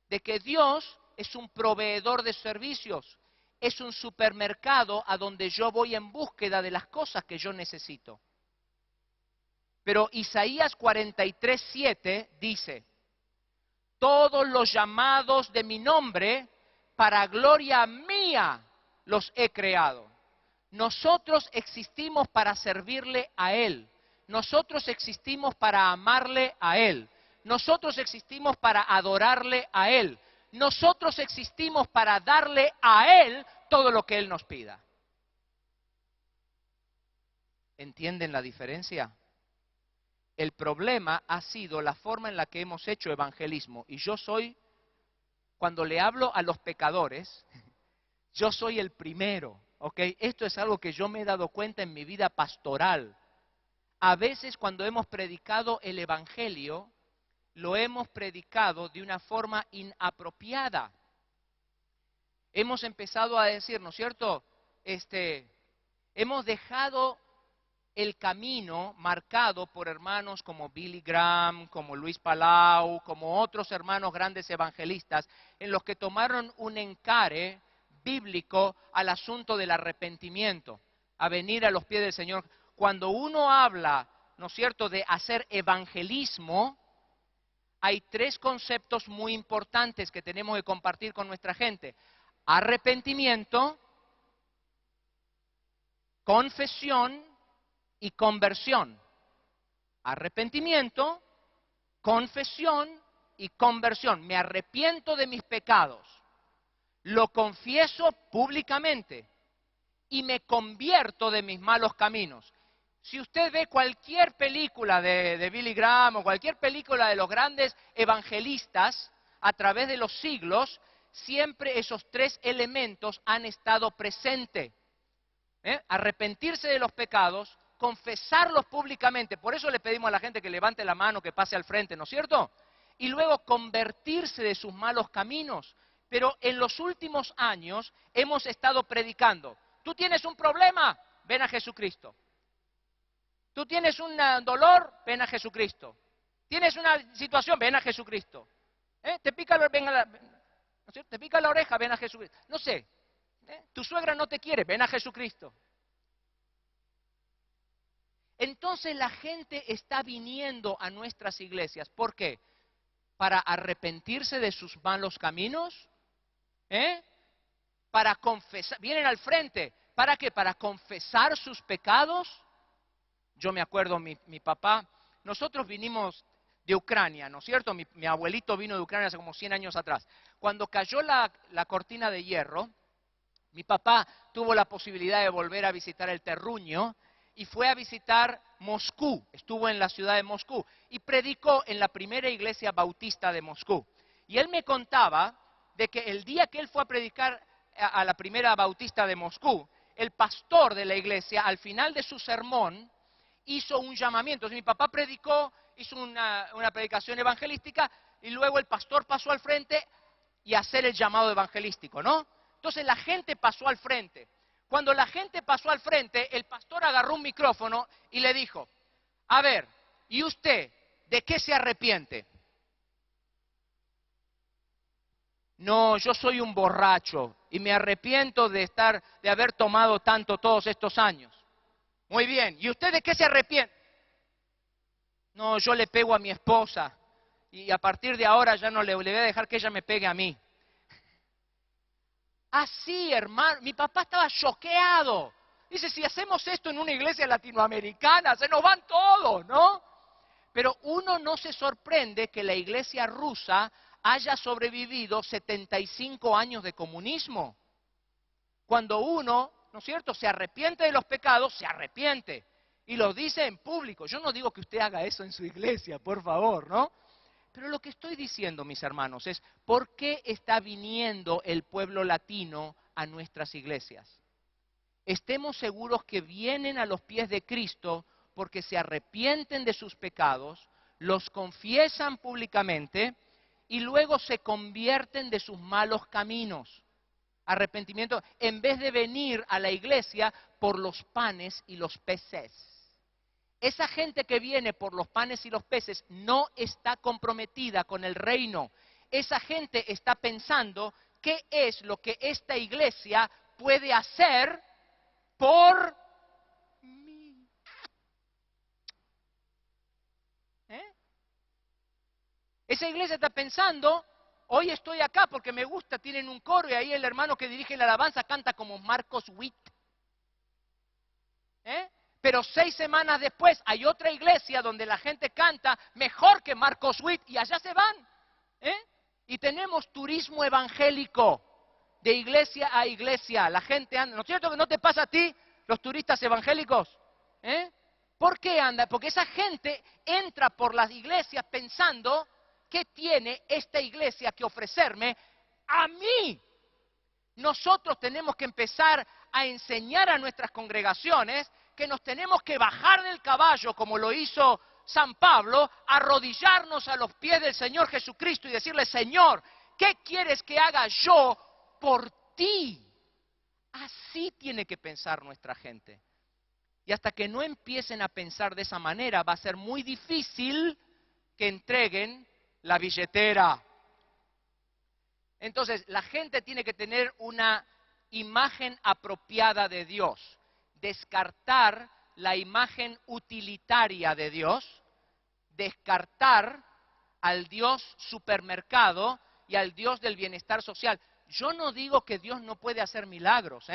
de que Dios es un proveedor de servicios, es un supermercado a donde yo voy en búsqueda de las cosas que yo necesito. Pero Isaías 43:7 dice, todos los llamados de mi nombre, para gloria mía los he creado. Nosotros existimos para servirle a Él. Nosotros existimos para amarle a Él. Nosotros existimos para adorarle a Él. Nosotros existimos para darle a Él todo lo que Él nos pida. ¿Entienden la diferencia? El problema ha sido la forma en la que hemos hecho evangelismo. Y yo soy, cuando le hablo a los pecadores, yo soy el primero, ¿ok? Esto es algo que yo me he dado cuenta en mi vida pastoral. A veces cuando hemos predicado el evangelio, lo hemos predicado de una forma inapropiada. Hemos empezado a decir, ¿no es cierto? Hemos dejado el camino marcado por hermanos como Billy Graham, como Luis Palau, como otros hermanos grandes evangelistas, en los que tomaron un encare bíblico al asunto del arrepentimiento, a venir a los pies del Señor. Cuando uno habla, ¿no es cierto?, de hacer evangelismo, hay tres conceptos muy importantes que tenemos que compartir con nuestra gente. Arrepentimiento, confesión y conversión. Arrepentimiento, confesión y conversión. Me arrepiento de mis pecados, lo confieso públicamente y me convierto de mis malos caminos. Si usted ve cualquier película de Billy Graham o cualquier película de los grandes evangelistas a través de los siglos, siempre esos tres elementos han estado presentes. Arrepentirse de los pecados, confesarlos públicamente. Por eso le pedimos a la gente que levante la mano, que pase al frente, ¿no es cierto? Y luego convertirse de sus malos caminos. Pero en los últimos años hemos estado predicando. Tú tienes un problema, ven a Jesucristo. Tú tienes un dolor, ven a Jesucristo. Tienes una situación, ven a Jesucristo. Te pica la oreja, ven a Jesucristo. No sé, tu suegra no te quiere, ven a Jesucristo. Entonces la gente está viniendo a nuestras iglesias. ¿Por qué? Para arrepentirse de sus malos caminos. Para confesar, vienen al frente. ¿Para qué? Para confesar sus pecados. Yo me acuerdo, mi papá, nosotros vinimos de Ucrania, ¿no es cierto? Mi abuelito vino de Ucrania hace como 100 años atrás. Cuando cayó la cortina de hierro, mi papá tuvo la posibilidad de volver a visitar el terruño y fue a visitar Moscú. Estuvo en la ciudad de Moscú y predicó en la primera iglesia bautista de Moscú. Y él me contaba de que el día que él fue a predicar a la primera bautista de Moscú, el pastor de la iglesia, al final de su sermón, hizo un llamamiento. Entonces, mi papá predicó, hizo una predicación evangelística y luego el pastor pasó al frente y a hacer el llamado evangelístico, ¿no? Entonces la gente pasó al frente. Cuando la gente pasó al frente, el pastor agarró un micrófono y le dijo, a ver, ¿y usted de qué se arrepiente? No, yo soy un borracho y me arrepiento de haber tomado tanto todos estos años. Muy bien, ¿y usted de qué se arrepiente? No, yo le pego a mi esposa y a partir de ahora ya no le voy a dejar que ella me pegue a mí. Así, hermano, mi papá estaba choqueado. Dice, si hacemos esto en una iglesia latinoamericana, se nos van todos, ¿no? Pero uno no se sorprende que la iglesia rusa haya sobrevivido 75 años de comunismo. Cuando uno, ¿no es cierto?, se arrepiente de los pecados, se arrepiente. Y lo dice en público. Yo no digo que usted haga eso en su iglesia, por favor, ¿no? Pero lo que estoy diciendo, mis hermanos, es ¿por qué está viniendo el pueblo latino a nuestras iglesias? Estemos seguros que vienen a los pies de Cristo porque se arrepienten de sus pecados, los confiesan públicamente y luego se convierten de sus malos caminos. Arrepentimiento, en vez de venir a la iglesia por los panes y los peces. Esa gente que viene por los panes y los peces no está comprometida con el reino. Esa gente está pensando qué es lo que esta iglesia puede hacer por mí. Esa iglesia está pensando, hoy estoy acá porque me gusta, tienen un coro y ahí el hermano que dirige la alabanza canta como Marcos Witt. Pero 6 semanas después hay otra iglesia donde la gente canta mejor que Marcos Witt y allá se van. Y tenemos turismo evangélico de iglesia a iglesia. La gente anda, ¿no es cierto que no te pasa a ti, los turistas evangélicos? ¿Por qué anda? Porque esa gente entra por las iglesias pensando ¿qué tiene esta iglesia que ofrecerme a mí? Nosotros tenemos que empezar a enseñar a nuestras congregaciones que nos tenemos que bajar del caballo, como lo hizo San Pablo, arrodillarnos a los pies del Señor Jesucristo y decirle, Señor, ¿qué quieres que haga yo por ti? Así tiene que pensar nuestra gente. Y hasta que no empiecen a pensar de esa manera, va a ser muy difícil que entreguen la billetera. Entonces, la gente tiene que tener una imagen apropiada de Dios. Descartar la imagen utilitaria de Dios. Descartar al Dios supermercado y al Dios del bienestar social. Yo no digo que Dios no puede hacer milagros,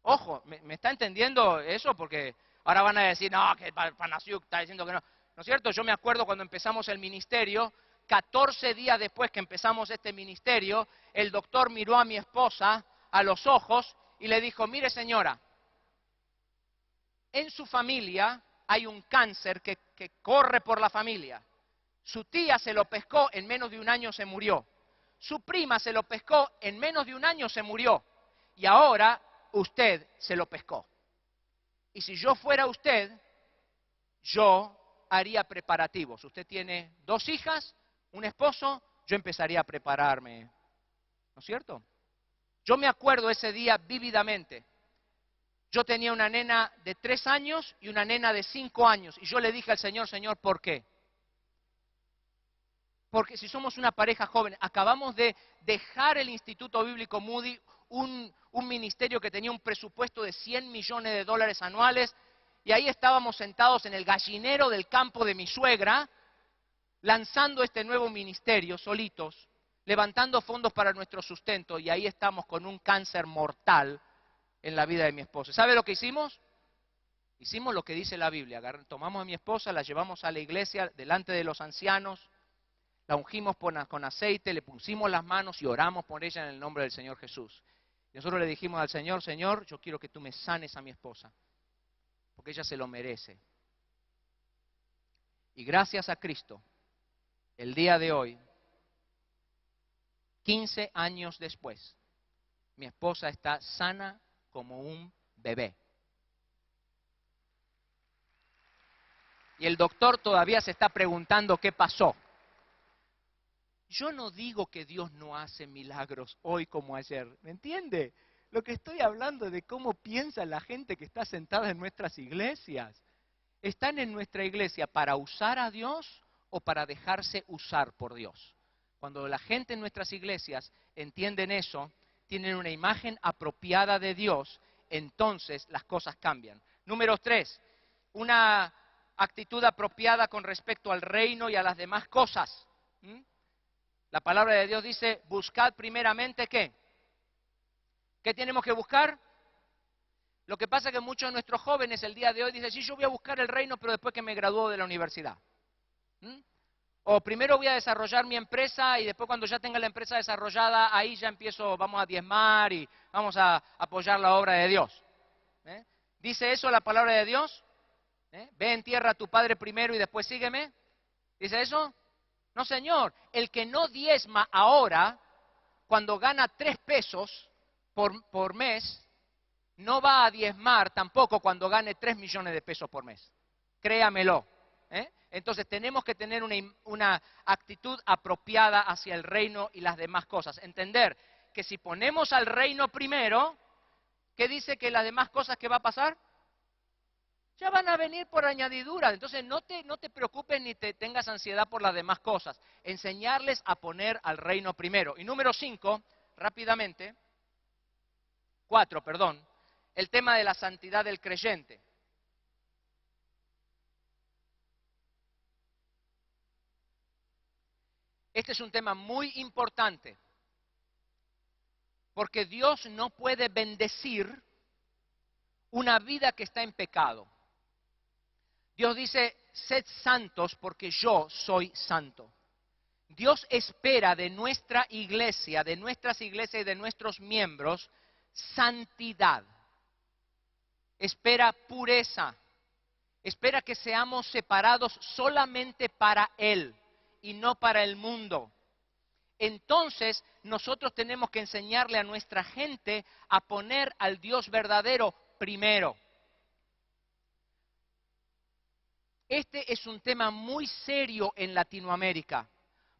Ojo, ¿me está entendiendo eso? Porque ahora van a decir, no, que Panasiuk está diciendo que no. ¿No es cierto? Yo me acuerdo cuando empezamos el ministerio, 14 días después que empezamos este ministerio, el doctor miró a mi esposa a los ojos y le dijo, mire señora, en su familia hay un cáncer que corre por la familia. Su tía se lo pescó, en menos de un año se murió. Su prima se lo pescó, en menos de un año se murió. Y ahora usted se lo pescó. Y si yo fuera usted, yo haría preparativos. Usted tiene 2 hijas, un esposo, yo empezaría a prepararme. ¿No es cierto? Yo me acuerdo ese día vívidamente. Yo tenía una nena de 3 años y una nena de 5 años. Y yo le dije al Señor, Señor, ¿por qué? Porque si somos una pareja joven, acabamos de dejar el Instituto Bíblico Moody, un ministerio que tenía un presupuesto de $100 millones anuales, y ahí estábamos sentados en el gallinero del campo de mi suegra, lanzando este nuevo ministerio solitos, levantando fondos para nuestro sustento, y ahí estamos con un cáncer mortal en la vida de mi esposa. ¿Sabe lo que hicimos? Hicimos lo que dice la Biblia. Tomamos a mi esposa, la llevamos a la iglesia delante de los ancianos, la ungimos con aceite, le pusimos las manos y oramos por ella en el nombre del Señor Jesús. Y nosotros le dijimos al Señor, Señor, yo quiero que tú me sanes a mi esposa, porque ella se lo merece. Y gracias a Cristo, el día de hoy, 15 años después, mi esposa está sana como un bebé. Y el doctor todavía se está preguntando qué pasó. Yo no digo que Dios no hace milagros hoy como ayer, ¿me entiende? Lo que estoy hablando es de cómo piensa la gente que está sentada en nuestras iglesias. ¿Están en nuestra iglesia para usar a Dios o para dejarse usar por Dios? Cuando la gente en nuestras iglesias entienden eso, tienen una imagen apropiada de Dios, entonces las cosas cambian. Número 3, una actitud apropiada con respecto al reino y a las demás cosas. La palabra de Dios dice, buscad primeramente ¿qué? ¿Qué tenemos que buscar? Lo que pasa es que muchos de nuestros jóvenes el día de hoy dicen, sí, yo voy a buscar el reino, pero después que me gradúo de la universidad. O primero voy a desarrollar mi empresa y después cuando ya tenga la empresa desarrollada, ahí ya empiezo, vamos a diezmar y vamos a apoyar la obra de Dios. ¿Dice eso la palabra de Dios? Ve en tierra a tu padre primero y después sígueme. ¿Dice eso? No, señor. El que no diezma ahora, cuando gana 3 pesos por mes, no va a diezmar tampoco cuando gane 3 millones de pesos por mes. Créamelo. Entonces tenemos que tener una actitud apropiada hacia el reino y las demás cosas. Entender que si ponemos al reino primero, ¿qué dice que las demás cosas que va a pasar? Ya van a venir por añadidura. Entonces no te preocupes ni te tengas ansiedad por las demás cosas. Enseñarles a poner al reino primero. Y número 5, rápidamente, 4, perdón, el tema de la santidad del creyente. Este es un tema muy importante, porque Dios no puede bendecir una vida que está en pecado. Dios dice, sed santos porque yo soy santo. Dios espera de nuestra iglesia, de nuestras iglesias y de nuestros miembros, santidad. Espera pureza. Espera que seamos separados solamente para Él y no para el mundo. Entonces, nosotros tenemos que enseñarle a nuestra gente a poner al Dios verdadero primero. Este es un tema muy serio en Latinoamérica,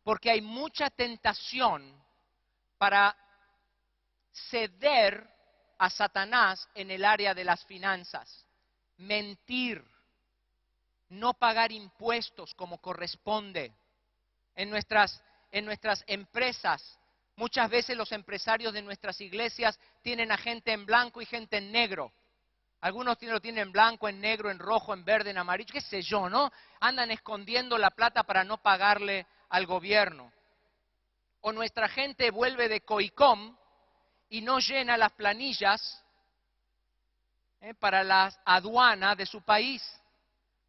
porque hay mucha tentación para ceder a Satanás en el área de las finanzas, mentir, no pagar impuestos como corresponde. En nuestras empresas, muchas veces los empresarios de nuestras iglesias tienen a gente en blanco y gente en negro. Algunos lo tienen en blanco, en negro, en rojo, en verde, en amarillo, qué sé yo, ¿no? Andan escondiendo la plata para no pagarle al gobierno. O nuestra gente vuelve de COICOM y no llena las planillas para la aduana de su país,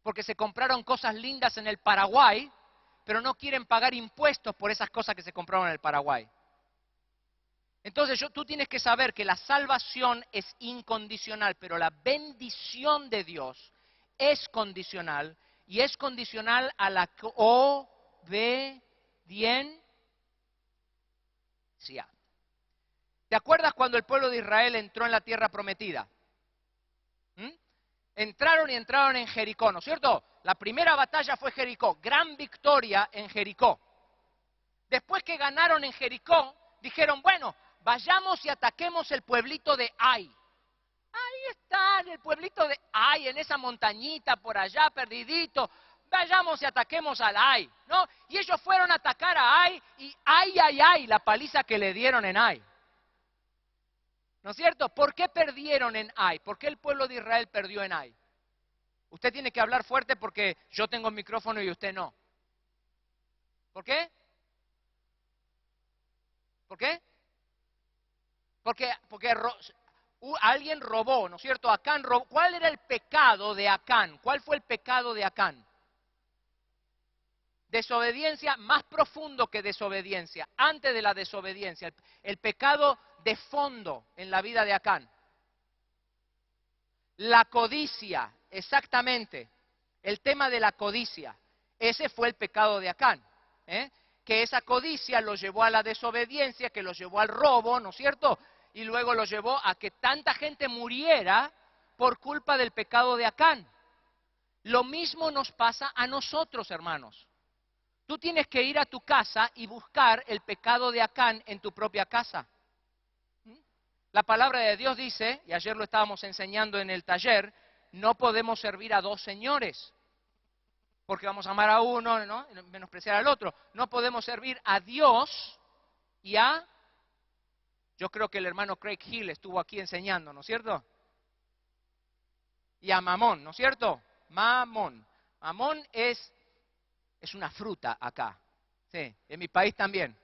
porque se compraron cosas lindas en el Paraguay, pero no quieren pagar impuestos por esas cosas que se compraron en el Paraguay. Entonces tú tienes que saber que la salvación es incondicional, pero la bendición de Dios es condicional, y es condicional a la obediencia. ¿Te acuerdas cuando el pueblo de Israel entró en la tierra prometida? Entraron en Jericó, ¿no es cierto? La primera batalla fue Jericó, gran victoria en Jericó. Después que ganaron en Jericó, dijeron, bueno, vayamos y ataquemos el pueblito de Ai. Ahí está, en el pueblito de Ai, en esa montañita por allá, perdidito. Vayamos y ataquemos al Ai, ¿no? Y ellos fueron a atacar a Ai, y ay, la paliza que le dieron en Ai. ¿No es cierto? ¿Por qué perdieron en Ai? ¿Por qué el pueblo de Israel perdió en Ai? Usted tiene que hablar fuerte porque yo tengo el micrófono y usted no. ¿Por qué? ¿Por qué? Porque alguien robó, ¿no es cierto? Acán robó. ¿Cuál era el pecado de Acán? ¿Cuál fue el pecado de Acán? Desobediencia más profundo que desobediencia. Antes de la desobediencia, el pecado de fondo en la vida de Acán. La codicia, exactamente. El tema de la codicia. Ese fue el pecado de Acán. Que esa codicia lo llevó a la desobediencia, que lo llevó al robo, ¿no es cierto? Y luego lo llevó a que tanta gente muriera por culpa del pecado de Acán. Lo mismo nos pasa a nosotros, hermanos. Tú tienes que ir a tu casa y buscar el pecado de Acán en tu propia casa. La palabra de Dios dice, y ayer lo estábamos enseñando en el taller, no podemos servir a dos señores, porque vamos a amar a uno, ¿no? Y menospreciar al otro. No podemos servir a Dios y a... Yo creo que el hermano Craig Hill estuvo aquí enseñando, ¿no es cierto? Y a Mamón, ¿no es cierto? Mamón. Mamón es una fruta acá. Sí, en mi país también.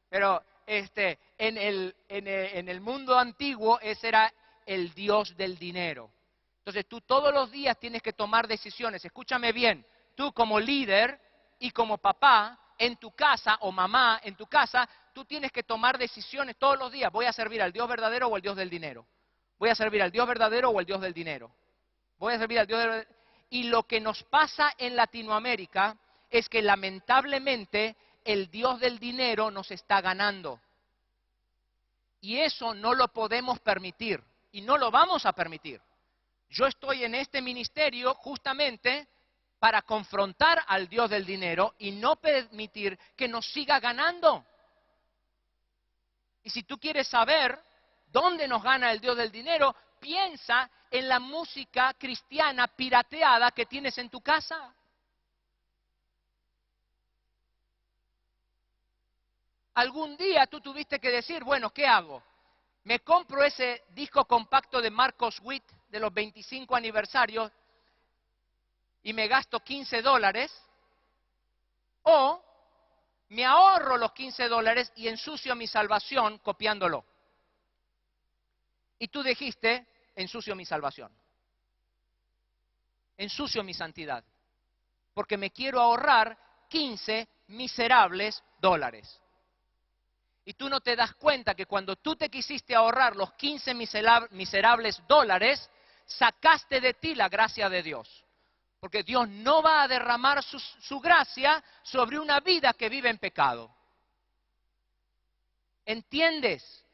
Pero en el mundo antiguo ese era el dios del dinero. Entonces tú todos los días tienes que tomar decisiones. Escúchame bien, tú como líder y como papá en tu casa o mamá en tu casa, tú tienes que tomar decisiones todos los días. ¿Voy a servir al Dios verdadero o al Dios del dinero? ¿Voy a servir al Dios verdadero o al Dios del dinero? Voy a servir al Dios del... Y lo que nos pasa en Latinoamérica es que lamentablemente el Dios del dinero nos está ganando. Y eso no lo podemos permitir y no lo vamos a permitir. Yo estoy en este ministerio justamente para confrontar al Dios del dinero y no permitir que nos siga ganando. Y si tú quieres saber dónde nos gana el Dios del dinero, piensa en la música cristiana pirateada que tienes en tu casa. Algún día tú tuviste que decir, bueno, ¿qué hago? ¿Me compro ese disco compacto de Marcos Witt de los 25 aniversarios y me gasto $15? ¿O me ahorro los $15 y ensucio mi salvación copiándolo? Y tú dijiste, ensucio mi salvación. Ensucio mi santidad. Porque me quiero ahorrar 15 miserables dólares. Y tú no te das cuenta que cuando tú te quisiste ahorrar los 15 miserables dólares, sacaste de ti la gracia de Dios. Porque Dios no va a derramar su gracia sobre una vida que vive en pecado. ¿Entiendes?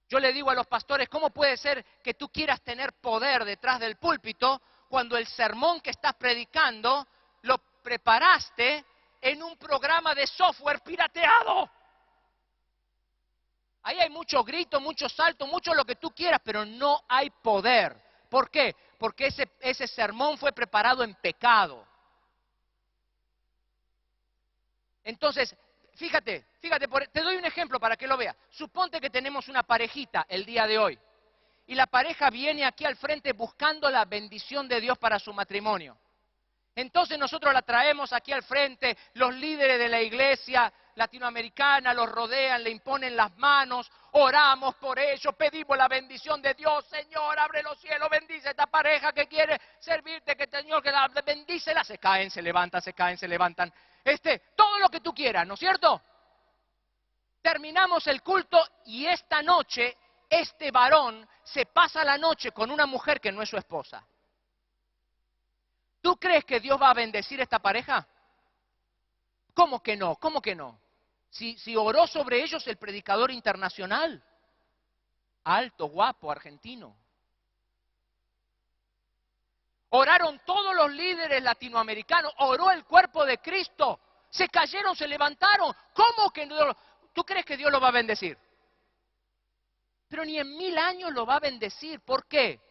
Yo le digo a los pastores, ¿cómo puede ser que tú quieras tener poder detrás del púlpito cuando el sermón que estás predicando lo preparaste en un programa de software pirateado? Ahí hay mucho grito, mucho salto, mucho lo que tú quieras, pero no hay poder. ¿Por qué? Porque ese sermón fue preparado en pecado. Entonces, fíjate, te doy un ejemplo para que lo veas. Suponte que tenemos una parejita el día de hoy. Y la pareja viene aquí al frente buscando la bendición de Dios para su matrimonio. Entonces nosotros la traemos aquí al frente, los líderes de la iglesia, latinoamericana, los rodean, le imponen las manos, oramos por ellos, pedimos la bendición de Dios. Señor, abre los cielos, bendice a esta pareja que quiere servirte, que Señor, que la bendícela. Se caen, se levantan, se caen, se levantan. Todo lo que tú quieras, ¿no es cierto? Terminamos el culto y esta noche este varón se pasa la noche con una mujer que no es su esposa. ¿Tú crees que Dios va a bendecir a esta pareja? ¿Cómo que no? ¿Cómo que no? Si oró sobre ellos el predicador internacional, alto, guapo, argentino. Oraron todos los líderes latinoamericanos, oró el cuerpo de Cristo, se cayeron, se levantaron. ¿Cómo que no? ¿Tú crees que Dios lo va a bendecir? Pero ni en 1000 años lo va a bendecir. ¿Por qué?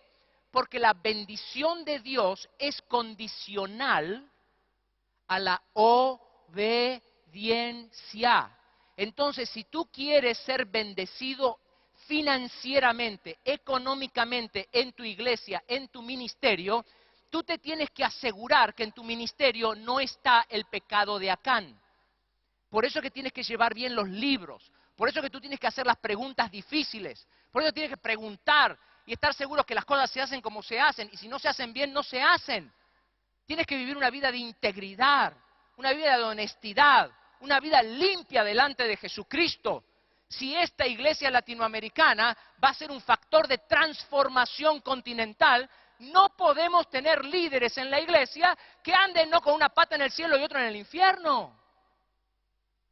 Porque la bendición de Dios es condicional a la obediencia. Entonces, si tú quieres ser bendecido financieramente, económicamente, en tu iglesia, en tu ministerio, tú te tienes que asegurar que en tu ministerio no está el pecado de Acán. Por eso que tienes que llevar bien los libros. Por eso que tú tienes que hacer las preguntas difíciles. Por eso tienes que preguntar y estar seguro que las cosas se hacen como se hacen. Y si no se hacen bien, no se hacen. Tienes que vivir una vida de integridad, una vida de honestidad, una vida limpia delante de Jesucristo. Si esta iglesia latinoamericana va a ser un factor de transformación continental, no podemos tener líderes en la iglesia que anden no con una pata en el cielo y otra en el infierno.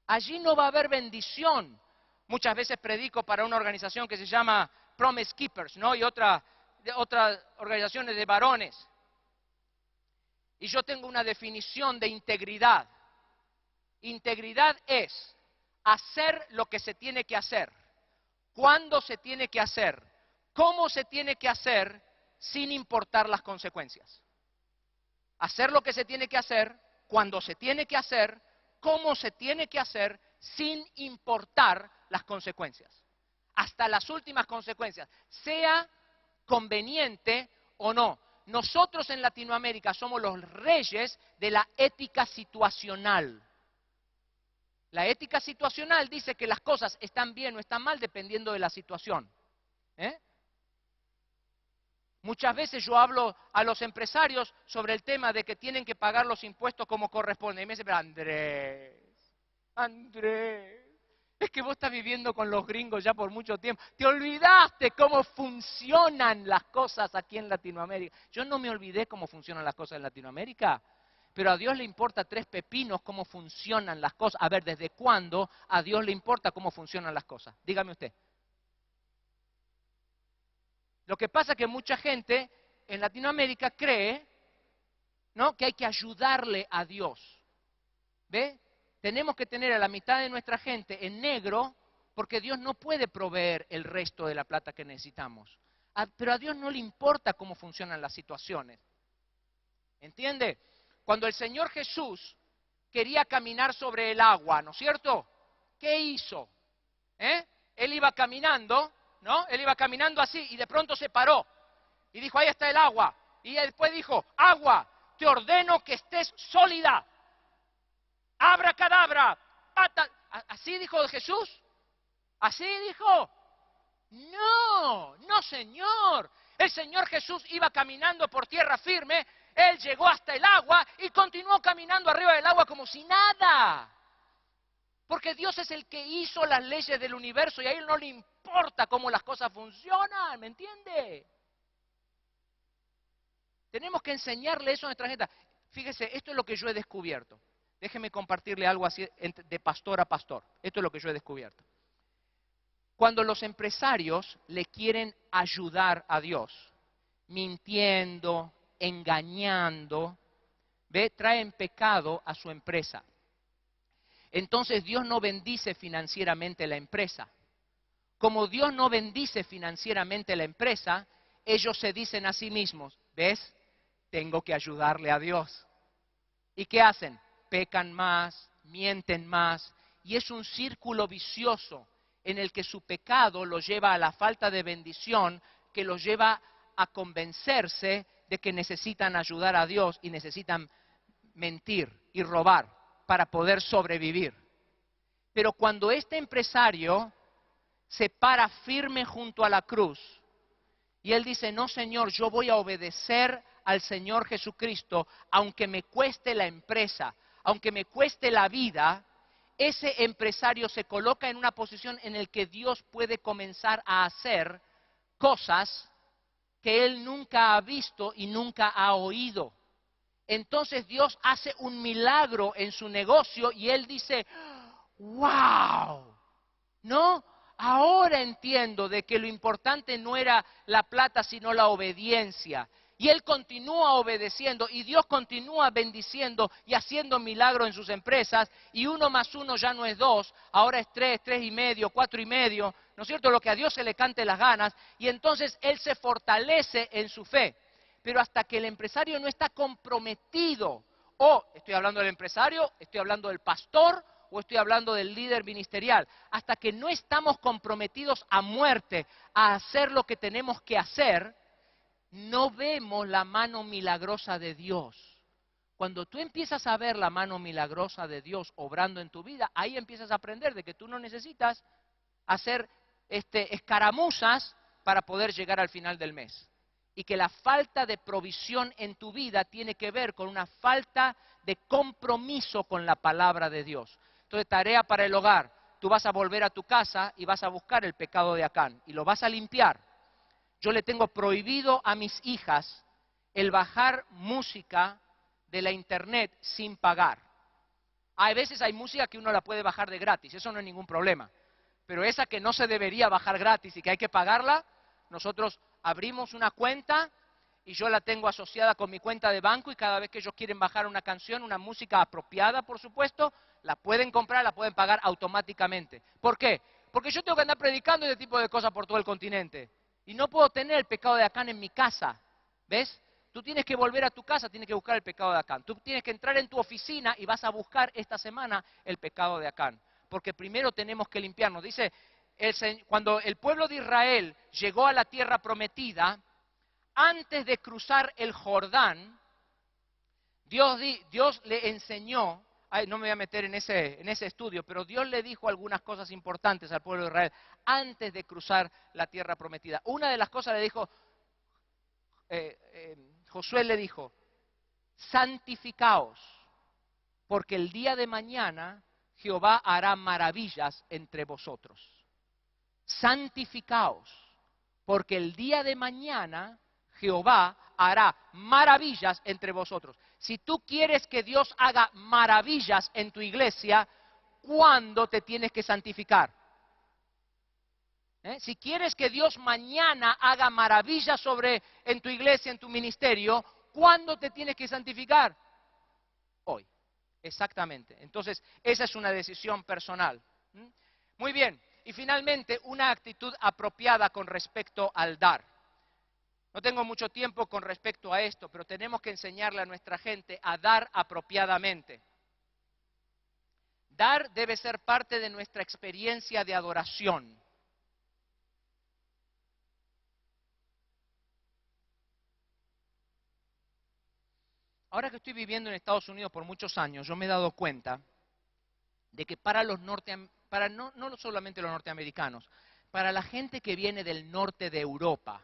Allí no va a haber bendición. Muchas veces predico para una organización que se llama Promise Keepers, ¿no? Y otras organizaciones de varones. Y yo tengo una definición de integridad. Integridad es hacer lo que se tiene que hacer, cuándo se tiene que hacer, cómo se tiene que hacer, sin importar las consecuencias. Hacer lo que se tiene que hacer, cuando se tiene que hacer, cómo se tiene que hacer, sin importar las consecuencias. Hasta las últimas consecuencias, sea conveniente o no. Nosotros en Latinoamérica somos los reyes de la ética situacional. La ética situacional dice que las cosas están bien o están mal dependiendo de la situación. Muchas veces yo hablo a los empresarios sobre el tema de que tienen que pagar los impuestos como corresponde. Y me dicen, pero Andrés, es que vos estás viviendo con los gringos ya por mucho tiempo. Te olvidaste cómo funcionan las cosas aquí en Latinoamérica. Yo no me olvidé cómo funcionan las cosas en Latinoamérica. Pero a Dios le importa 3 pepinos cómo funcionan las cosas. A ver, ¿desde cuándo a Dios le importa cómo funcionan las cosas? Dígame usted. Lo que pasa es que mucha gente en Latinoamérica cree, ¿no?, que hay que ayudarle a Dios. ¿Ve? Tenemos que tener a la mitad de nuestra gente en negro porque Dios no puede proveer el resto de la plata que necesitamos. Pero a Dios no le importa cómo funcionan las situaciones. ¿Entiende? Cuando el Señor Jesús quería caminar sobre el agua, ¿no es cierto? ¿Qué hizo? Él iba caminando, ¿no? Él iba caminando así y de pronto se paró y dijo, ahí está el agua. Y después dijo, agua, te ordeno que estés sólida. Abracadabra, pata. ¿Así dijo Jesús? ¿Así dijo? No, no señor. El Señor Jesús iba caminando por tierra firme. Él llegó hasta el agua y continuó caminando arriba del agua como si nada. Porque Dios es el que hizo las leyes del universo y a Él no le importa cómo las cosas funcionan, ¿me entiende? Tenemos que enseñarle eso a nuestra gente. Fíjese, esto es lo que yo he descubierto. Déjeme compartirle algo así de pastor a pastor. Esto es lo que yo he descubierto. Cuando los empresarios le quieren ayudar a Dios, mintiendo, engañando, ¿ve?, traen pecado a su empresa. Entonces Dios no bendice financieramente la empresa. Como Dios no bendice financieramente la empresa, ellos se dicen a sí mismos, ¿ves? Tengo que ayudarle a Dios. ¿Y qué hacen? Pecan más, mienten más, y es un círculo vicioso en el que su pecado los lleva a la falta de bendición, que los lleva a convencerse de que necesitan ayudar a Dios y necesitan mentir y robar para poder sobrevivir. Pero cuando este empresario se para firme junto a la cruz y él dice, no Señor, yo voy a obedecer al Señor Jesucristo, aunque me cueste la empresa, aunque me cueste la vida, ese empresario se coloca en una posición en la que Dios puede comenzar a hacer cosas que él nunca ha visto y nunca ha oído. Entonces Dios hace un milagro en su negocio y él dice, ¡wow! ¿No? Ahora entiendo de que lo importante no era la plata, sino la obediencia. Y él continúa obedeciendo y Dios continúa bendiciendo y haciendo milagros en sus empresas. Y 1 más 1 ya no es 2, ahora es 3, 3,5, 4,5. ¿No es cierto? Lo que a Dios se le cante las ganas. Y entonces él se fortalece en su fe. Pero hasta que el empresario no está comprometido, estoy hablando del empresario, estoy hablando del pastor, o estoy hablando del líder ministerial, hasta que no estamos comprometidos a muerte a hacer lo que tenemos que hacer, no vemos la mano milagrosa de Dios. Cuando tú empiezas a ver la mano milagrosa de Dios obrando en tu vida, ahí empiezas a aprender de que tú no necesitas hacer escaramuzas para poder llegar al final del mes. Y que la falta de provisión en tu vida tiene que ver con una falta de compromiso con la palabra de Dios. Entonces, tarea para el hogar. Tú vas a volver a tu casa y vas a buscar el pecado de Acán y lo vas a limpiar. Yo le tengo prohibido a mis hijas el bajar música de la internet sin pagar. Hay veces hay música que uno la puede bajar de gratis, eso no es ningún problema. Pero esa que no se debería bajar gratis y que hay que pagarla, nosotros abrimos una cuenta y yo la tengo asociada con mi cuenta de banco y cada vez que ellos quieren bajar una canción, una música apropiada, por supuesto, la pueden comprar, la pueden pagar automáticamente. ¿Por qué? Porque yo tengo que andar predicando ese tipo de cosas por todo el continente. Y no puedo tener el pecado de Acán en mi casa. ¿Ves? Tú tienes que volver a tu casa, tienes que buscar el pecado de Acán. Tú tienes que entrar en tu oficina y vas a buscar esta semana el pecado de Acán. Porque primero tenemos que limpiarnos. Dice, cuando el pueblo de Israel llegó a la tierra prometida, antes de cruzar el Jordán, Dios le enseñó, no me voy a meter en ese estudio, pero Dios le dijo algunas cosas importantes al pueblo de Israel antes de cruzar la tierra prometida. Una de las cosas le dijo, Josué le dijo, santificaos, porque el día de mañana Jehová hará maravillas entre vosotros. Santificaos, porque el día de mañana Jehová hará maravillas entre vosotros. Si tú quieres que Dios haga maravillas en tu iglesia, ¿cuándo te tienes que santificar? Si quieres que Dios mañana haga maravillas en tu iglesia, en tu ministerio, ¿cuándo te tienes que santificar? Hoy, exactamente. Entonces, esa es una decisión personal. Muy bien. Y finalmente, una actitud apropiada con respecto al dar. No tengo mucho tiempo con respecto a esto, pero tenemos que enseñarle a nuestra gente a dar apropiadamente. Dar debe ser parte de nuestra experiencia de adoración. Ahora que estoy viviendo en Estados Unidos por muchos años, yo me he dado cuenta de que para no solamente los norteamericanos, para la gente que viene del norte de Europa,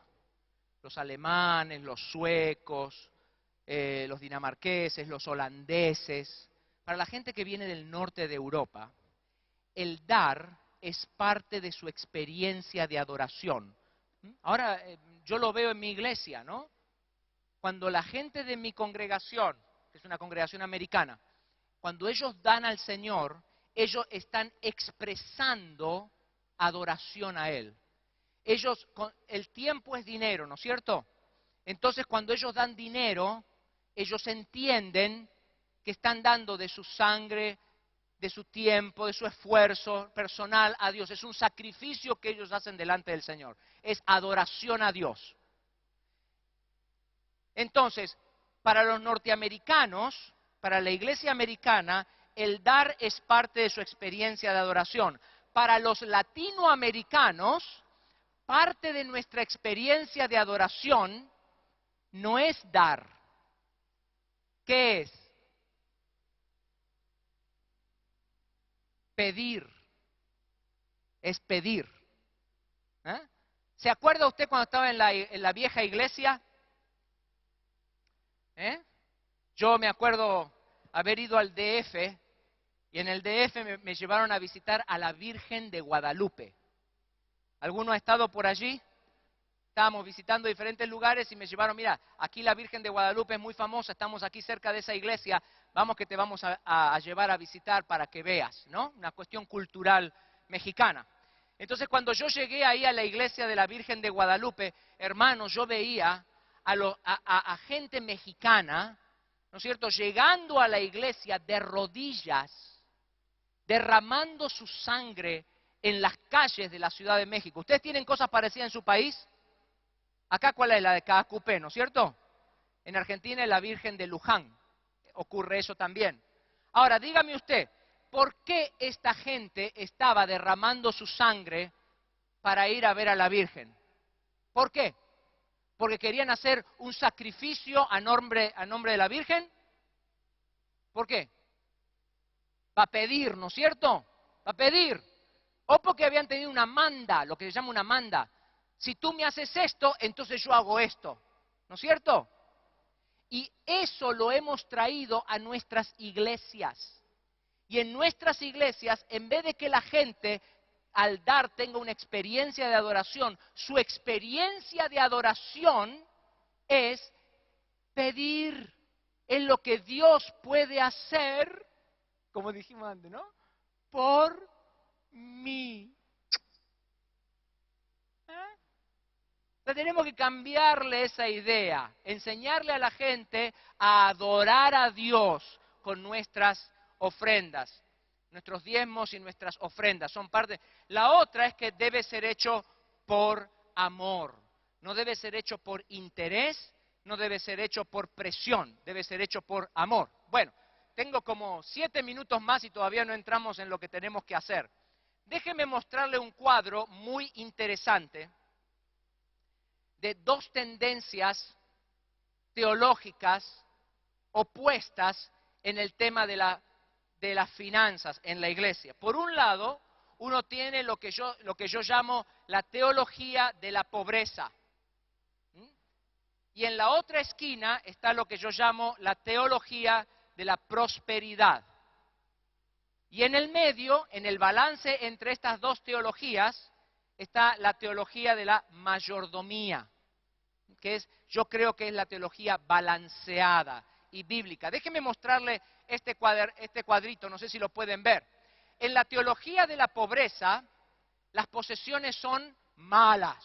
los alemanes, los suecos, los dinamarqueses, los holandeses, para la gente que viene del norte de Europa, el dar es parte de su experiencia de adoración. Ahora, yo lo veo en mi iglesia, ¿no? Cuando la gente de mi congregación, que es una congregación americana, cuando ellos dan al Señor, ellos están expresando adoración a Él. El tiempo es dinero, ¿no es cierto? Entonces, cuando ellos dan dinero, ellos entienden que están dando de su sangre, de su tiempo, de su esfuerzo personal a Dios. Es un sacrificio que ellos hacen delante del Señor. Es adoración a Dios. Entonces, para los norteamericanos, para la iglesia americana, el dar es parte de su experiencia de adoración. Para los latinoamericanos, parte de nuestra experiencia de adoración no es dar. ¿Qué es? Pedir. es pedir. ¿Eh? ¿Se acuerda usted cuando estaba en la vieja iglesia? ¿Eh? Yo me acuerdo haber ido al DF y en el DF me llevaron a visitar a la Virgen de Guadalupe. ¿Alguno ha estado por allí? Estábamos visitando diferentes lugares y me llevaron, mira, aquí la Virgen de Guadalupe es muy famosa, estamos aquí cerca de esa iglesia, vamos que te vamos a llevar a visitar para que veas, ¿no? Una cuestión cultural mexicana. Entonces cuando yo llegué ahí a la iglesia de la Virgen de Guadalupe, hermanos, yo veía a gente mexicana, ¿no es cierto?, llegando a la iglesia de rodillas, derramando su sangre en las calles de la Ciudad de México. ¿Ustedes tienen cosas parecidas en su país? Acá, ¿cuál es? La de Caacupé, ¿no es cierto? En Argentina es la Virgen de Luján. Ocurre eso también. Ahora, dígame usted, ¿por qué esta gente estaba derramando su sangre para ir a ver a la Virgen? ¿Por qué? ¿Porque querían hacer un sacrificio a nombre de la Virgen? ¿Por qué? Para pedir, ¿no es cierto? Para pedir. O porque habían tenido una manda, lo que se llama una manda. Si tú me haces esto, entonces yo hago esto. ¿No es cierto? Y eso lo hemos traído a nuestras iglesias. Y en nuestras iglesias, en vez de que la gente al dar tenga una experiencia de adoración, su experiencia de adoración es pedir en lo que Dios puede hacer, como dijimos antes, ¿no? Por mí. Tenemos que cambiarle esa idea, enseñarle a la gente a adorar a Dios con nuestras ofrendas. Nuestros diezmos y nuestras ofrendas son parte. La otra es que debe ser hecho por amor. No debe ser hecho por interés, no debe ser hecho por presión, debe ser hecho por amor. Bueno, tengo como 7 minutos más y todavía no entramos en lo que tenemos que hacer. Déjeme mostrarle un cuadro muy interesante de dos tendencias teológicas opuestas en el tema de las finanzas en la iglesia. Por un lado, uno tiene lo que yo llamo la teología de la pobreza. Y en la otra esquina está lo que yo llamo la teología de la prosperidad. Y en el medio, en el balance entre estas dos teologías, está la teología de la mayordomía, que yo creo que es la teología balanceada y bíblica. Déjenme mostrarle este cuadrito, no sé si lo pueden ver. En la teología de la pobreza, las posesiones son malas.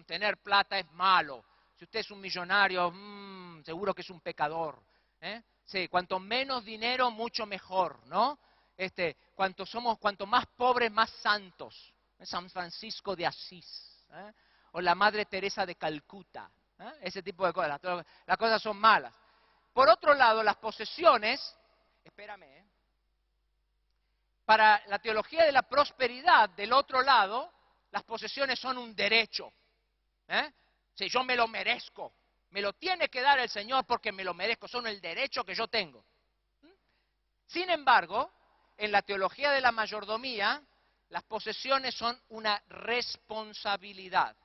Tener plata es malo. Si usted es un millonario, seguro que es un pecador. Sí, cuanto menos dinero, mucho mejor, ¿no? Cuanto más pobres, más santos. San Francisco de Asís, o la Madre Teresa de Calcuta, ese tipo de cosas. Las cosas son malas. Por otro lado, las posesiones, para la teología de la prosperidad, del otro lado, las posesiones son un derecho. Si yo me lo merezco, me lo tiene que dar el Señor porque me lo merezco, son el derecho que yo tengo. Sin embargo, en la teología de la mayordomía, las posesiones son una responsabilidad.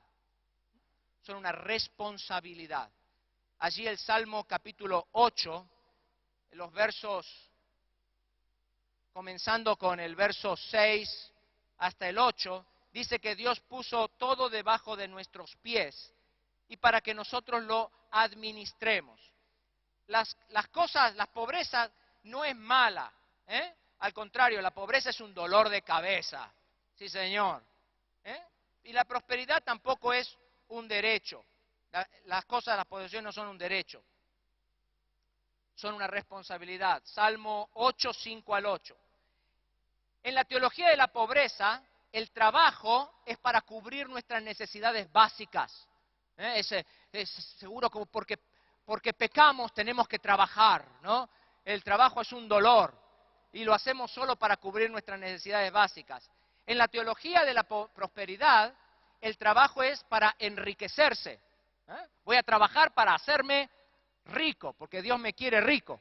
Son una responsabilidad. Allí el Salmo capítulo 8, los versos, comenzando con el verso 6 hasta el 8, dice que Dios puso todo debajo de nuestros pies y para que nosotros lo administremos. Las cosas, la pobreza no es mala, Al contrario, la pobreza es un dolor de cabeza. Sí, señor. Y la prosperidad tampoco es un derecho. Las posesiones no son un derecho. Son una responsabilidad. Salmo 8, 5 al 8. En la teología de la pobreza, el trabajo es para cubrir nuestras necesidades básicas. Es seguro que porque pecamos tenemos que trabajar, ¿no? El trabajo es un dolor y lo hacemos solo para cubrir nuestras necesidades básicas. En la teología de la prosperidad, el trabajo es para enriquecerse. Voy a trabajar para hacerme rico, porque Dios me quiere rico.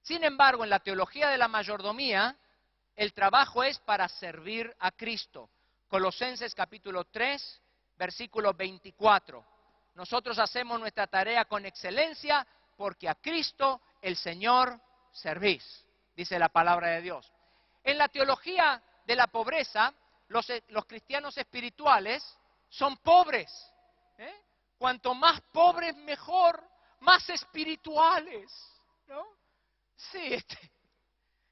Sin embargo, en la teología de la mayordomía, El trabajo es para servir a Cristo. Colosenses capítulo 3, versículo 24. Nosotros hacemos nuestra tarea con excelencia porque a Cristo el Señor servís, dice la palabra de Dios. En la teología de la pobreza, los cristianos espirituales son pobres. Cuanto más pobres, mejor, más espirituales, ¿no? Sí,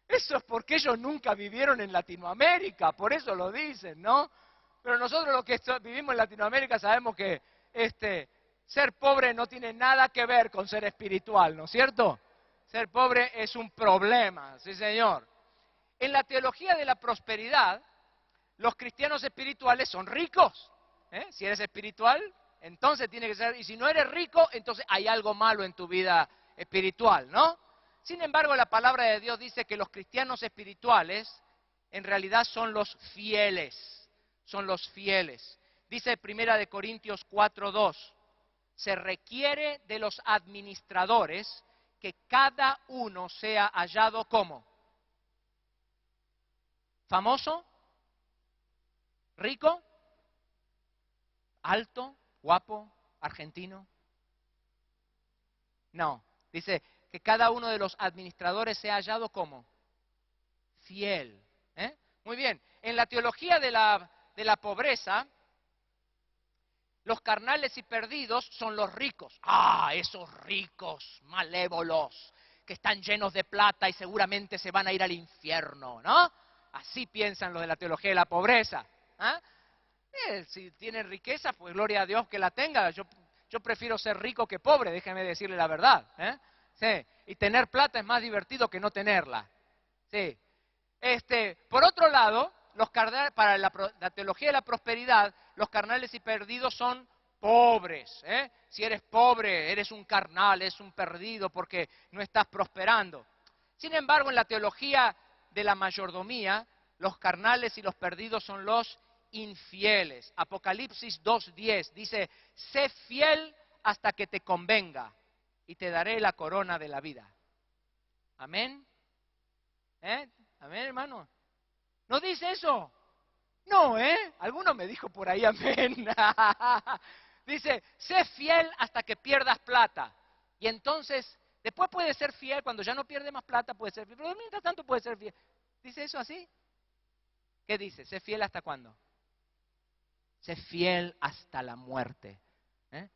eso es porque ellos nunca vivieron en Latinoamérica, por eso lo dicen, ¿no? Pero nosotros los que vivimos en Latinoamérica sabemos que ser pobre no tiene nada que ver con ser espiritual, ¿no es cierto? Ser pobre es un problema, sí señor. En la teología de la prosperidad, los cristianos espirituales son ricos. Si eres espiritual, entonces tiene que ser, y si no eres rico, entonces hay algo malo en tu vida espiritual, ¿no? Sin embargo, la palabra de Dios dice que los cristianos espirituales en realidad son los fieles, son los fieles. Dice 1 Corintios 4:2, se requiere de los administradores que cada uno sea hallado como famoso, rico, alto, guapo, argentino. No, dice que cada uno de los administradores sea hallado como fiel. Muy bien, en la teología de la pobreza, los carnales y perdidos son los ricos. Esos ricos, malévolos, que están llenos de plata y seguramente se van a ir al infierno, ¿no? Así piensan los de la teología de la pobreza. Si tienen riqueza, pues gloria a Dios que la tenga. Yo prefiero ser rico que pobre, déjeme decirle la verdad. Sí. Y tener plata es más divertido que no tenerla. Sí. Por otro lado, para la teología de la prosperidad, los carnales y perdidos son pobres. Si eres pobre, eres un carnal, eres un perdido porque no estás prosperando. Sin embargo, en la teología de la mayordomía, los carnales y los perdidos son los infieles. Apocalipsis 2:10 dice, sé fiel hasta que te convenga y te daré la corona de la vida. Amén. Amén, hermano. ¿No dice eso? No, Alguno me dijo por ahí amén. Dice, sé fiel hasta que pierdas plata. Y entonces, después puede ser fiel, cuando ya no pierde más plata puede ser fiel, pero mientras tanto puede ser fiel. ¿Dice eso así? ¿Qué dice? ¿Sé fiel hasta cuándo? Sé fiel hasta la muerte.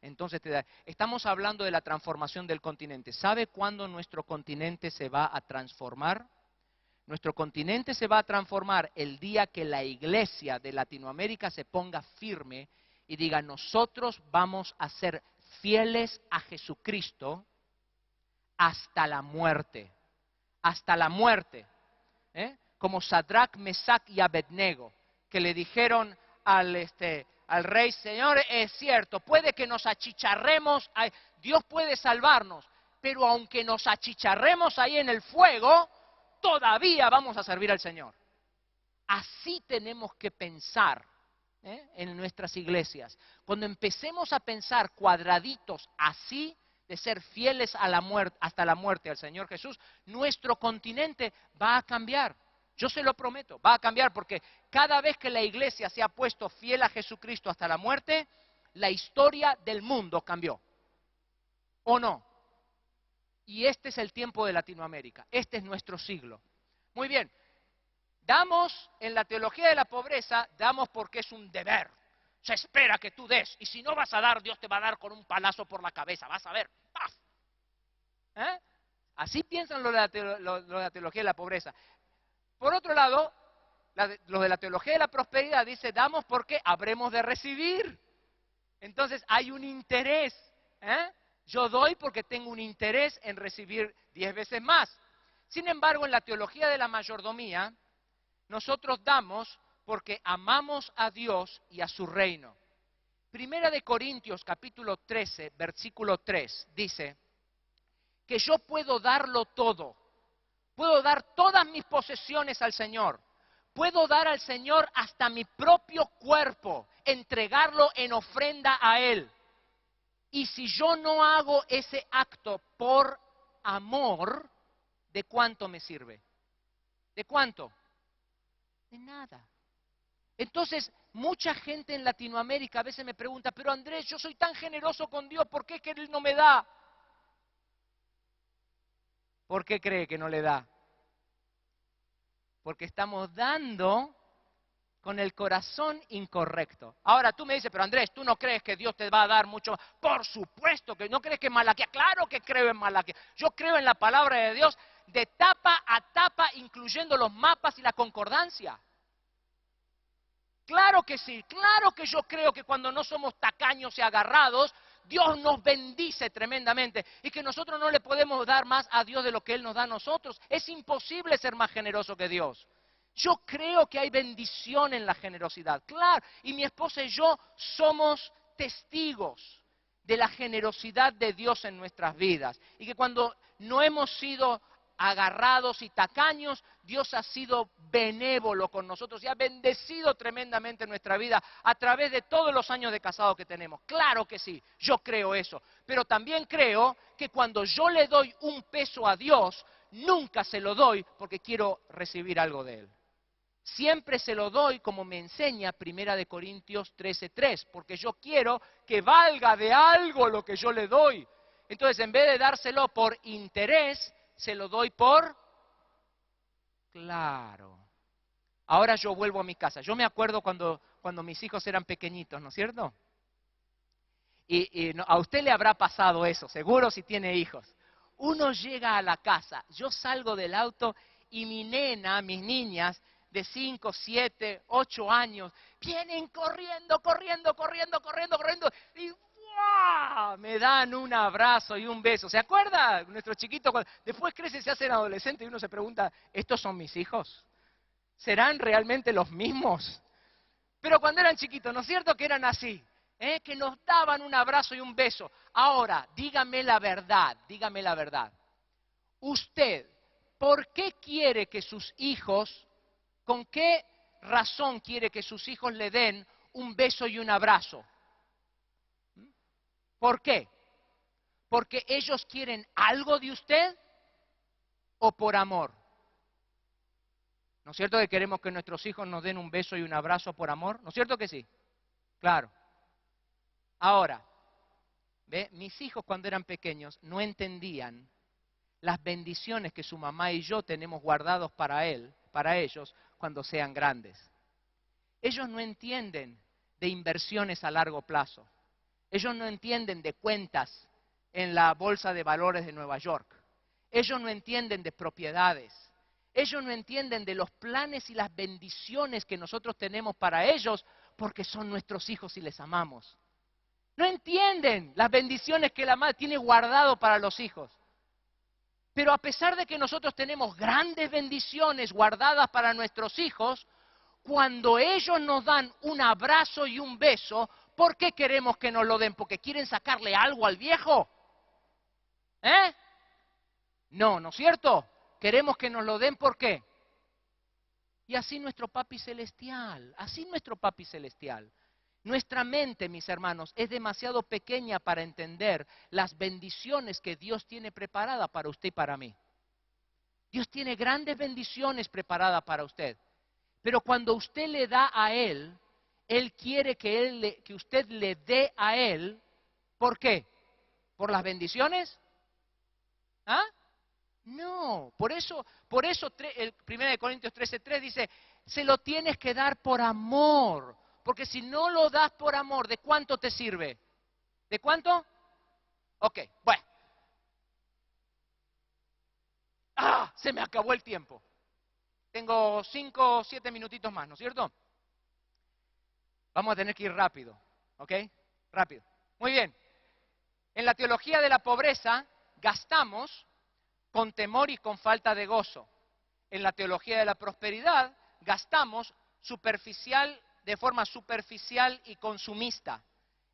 Entonces, estamos hablando de la transformación del continente. ¿Sabe cuándo nuestro continente se va a transformar? Nuestro continente se va a transformar el día que la iglesia de Latinoamérica se ponga firme y diga, nosotros vamos a ser fieles a Jesucristo hasta la muerte. Hasta la muerte. Como Sadrach, Mesach y Abednego, que le dijeron al rey, Señor, es cierto, puede que nos achicharremos, Dios puede salvarnos, pero aunque nos achicharremos ahí en el fuego, todavía vamos a servir al Señor. Así tenemos que pensar en nuestras iglesias. Cuando empecemos a pensar cuadraditos así, de ser fieles a la muerte, hasta la muerte al Señor Jesús, nuestro continente va a cambiar. Yo se lo prometo, va a cambiar porque cada vez que la iglesia se ha puesto fiel a Jesucristo hasta la muerte, la historia del mundo cambió. ¿O no? Y este es el tiempo de Latinoamérica, este es nuestro siglo. Muy bien, damos en la teología de la pobreza, damos porque es un deber. Se espera que tú des, y si no vas a dar, Dios te va a dar con un palazo por la cabeza, vas a ver, ¡paf! Así piensan los de la teología de la pobreza. Por otro lado, los de la teología de la prosperidad dice, damos porque habremos de recibir. Entonces hay un interés. Yo doy porque tengo un interés en recibir 10 veces más. Sin embargo, en la teología de la mayordomía, nosotros damos porque amamos a Dios y a su reino. Primera de Corintios, capítulo 13, versículo 3, dice que yo puedo darlo todo. Puedo dar todas mis posesiones al Señor. Puedo dar al Señor hasta mi propio cuerpo, entregarlo en ofrenda a Él. Y si yo no hago ese acto por amor, ¿de cuánto me sirve? ¿De cuánto? De nada. Entonces, mucha gente en Latinoamérica a veces me pregunta, pero Andrés, yo soy tan generoso con Dios, ¿por qué es que Él no me da? ¿Por qué cree que no le da? Porque estamos dando con el corazón incorrecto. Ahora tú me dices, pero Andrés, ¿tú no crees que Dios te va a dar mucho más? Por supuesto que no crees que Malaquías. Claro que creo en Malaquías. Yo creo en la palabra de Dios de tapa a tapa, incluyendo los mapas y la concordancia. Claro que sí, claro que yo creo que cuando no somos tacaños y agarrados, Dios nos bendice tremendamente y que nosotros no le podemos dar más a Dios de lo que Él nos da a nosotros. Es imposible ser más generoso que Dios. Yo creo que hay bendición en la generosidad, claro, y mi esposa y yo somos testigos de la generosidad de Dios en nuestras vidas. Y que cuando no hemos sido agarrados y tacaños, Dios ha sido benévolo con nosotros y ha bendecido tremendamente nuestra vida a través de todos los años de casado que tenemos. Claro que sí, yo creo eso. Pero también creo que cuando yo le doy un peso a Dios, nunca se lo doy porque quiero recibir algo de Él. Siempre se lo doy como me enseña 1 Corintios 13:3, porque yo quiero que valga de algo lo que yo le doy. Entonces, en vez de dárselo por interés, se lo doy por claro. Ahora yo vuelvo a mi casa. Yo me acuerdo cuando mis hijos eran pequeñitos, ¿no es cierto? Y a usted le habrá pasado eso, seguro si tiene hijos. Uno llega a la casa, yo salgo del auto y mi nena, mis niñas de 5, 7, 8 años, vienen corriendo, corriendo, corriendo, corriendo, corriendo, y ¡guau! Me dan un abrazo y un beso. ¿Se acuerda? Nuestros chiquitos, después crecen, se hacen adolescentes y uno se pregunta, ¿estos son mis hijos? ¿Serán realmente los mismos? Pero cuando eran chiquitos, ¿no es cierto que eran así? Que nos daban un abrazo y un beso. Ahora, dígame la verdad, dígame la verdad. Usted, ¿por qué quiere que sus hijos, con qué razón quiere que sus hijos le den un beso y un abrazo? ¿Por qué? ¿Porque ellos quieren algo de usted o por amor? ¿No es cierto que queremos que nuestros hijos nos den un beso y un abrazo por amor? ¿No es cierto que sí? Claro. Ahora, ¿ve? Mis hijos cuando eran pequeños no entendían las bendiciones que su mamá y yo tenemos guardados para ellos, cuando sean grandes. Ellos no entienden de inversiones a largo plazo. Ellos no entienden de cuentas en la Bolsa de Valores de Nueva York. Ellos no entienden de propiedades. Ellos no entienden de los planes y las bendiciones que nosotros tenemos para ellos porque son nuestros hijos y les amamos. No entienden las bendiciones que la madre tiene guardado para los hijos. Pero a pesar de que nosotros tenemos grandes bendiciones guardadas para nuestros hijos, cuando ellos nos dan un abrazo y un beso, ¿por qué queremos que nos lo den? ¿Porque quieren sacarle algo al viejo? No, ¿no es cierto? Queremos que nos lo den, ¿por qué? Y así nuestro Papi Celestial, así nuestro Papi Celestial. Nuestra mente, mis hermanos, es demasiado pequeña para entender las bendiciones que Dios tiene preparadas para usted y para mí. Dios tiene grandes bendiciones preparadas para usted. Pero cuando usted le da a Él, Él quiere que usted le dé a Él. ¿Por qué? ¿Por las bendiciones? ¿Ah? No, por eso el 1 Corintios 13:3 dice, se lo tienes que dar por amor, porque si no lo das por amor, ¿de cuánto te sirve? ¿De cuánto? Ok, bueno. Se me acabó el tiempo. Tengo 5 o 7 minutitos más, ¿no es cierto? Vamos a tener que ir rápido, ¿ok? Rápido. Muy bien. En la teología de la pobreza, gastamos con temor y con falta de gozo. En la teología de la prosperidad, gastamos de forma superficial y consumista.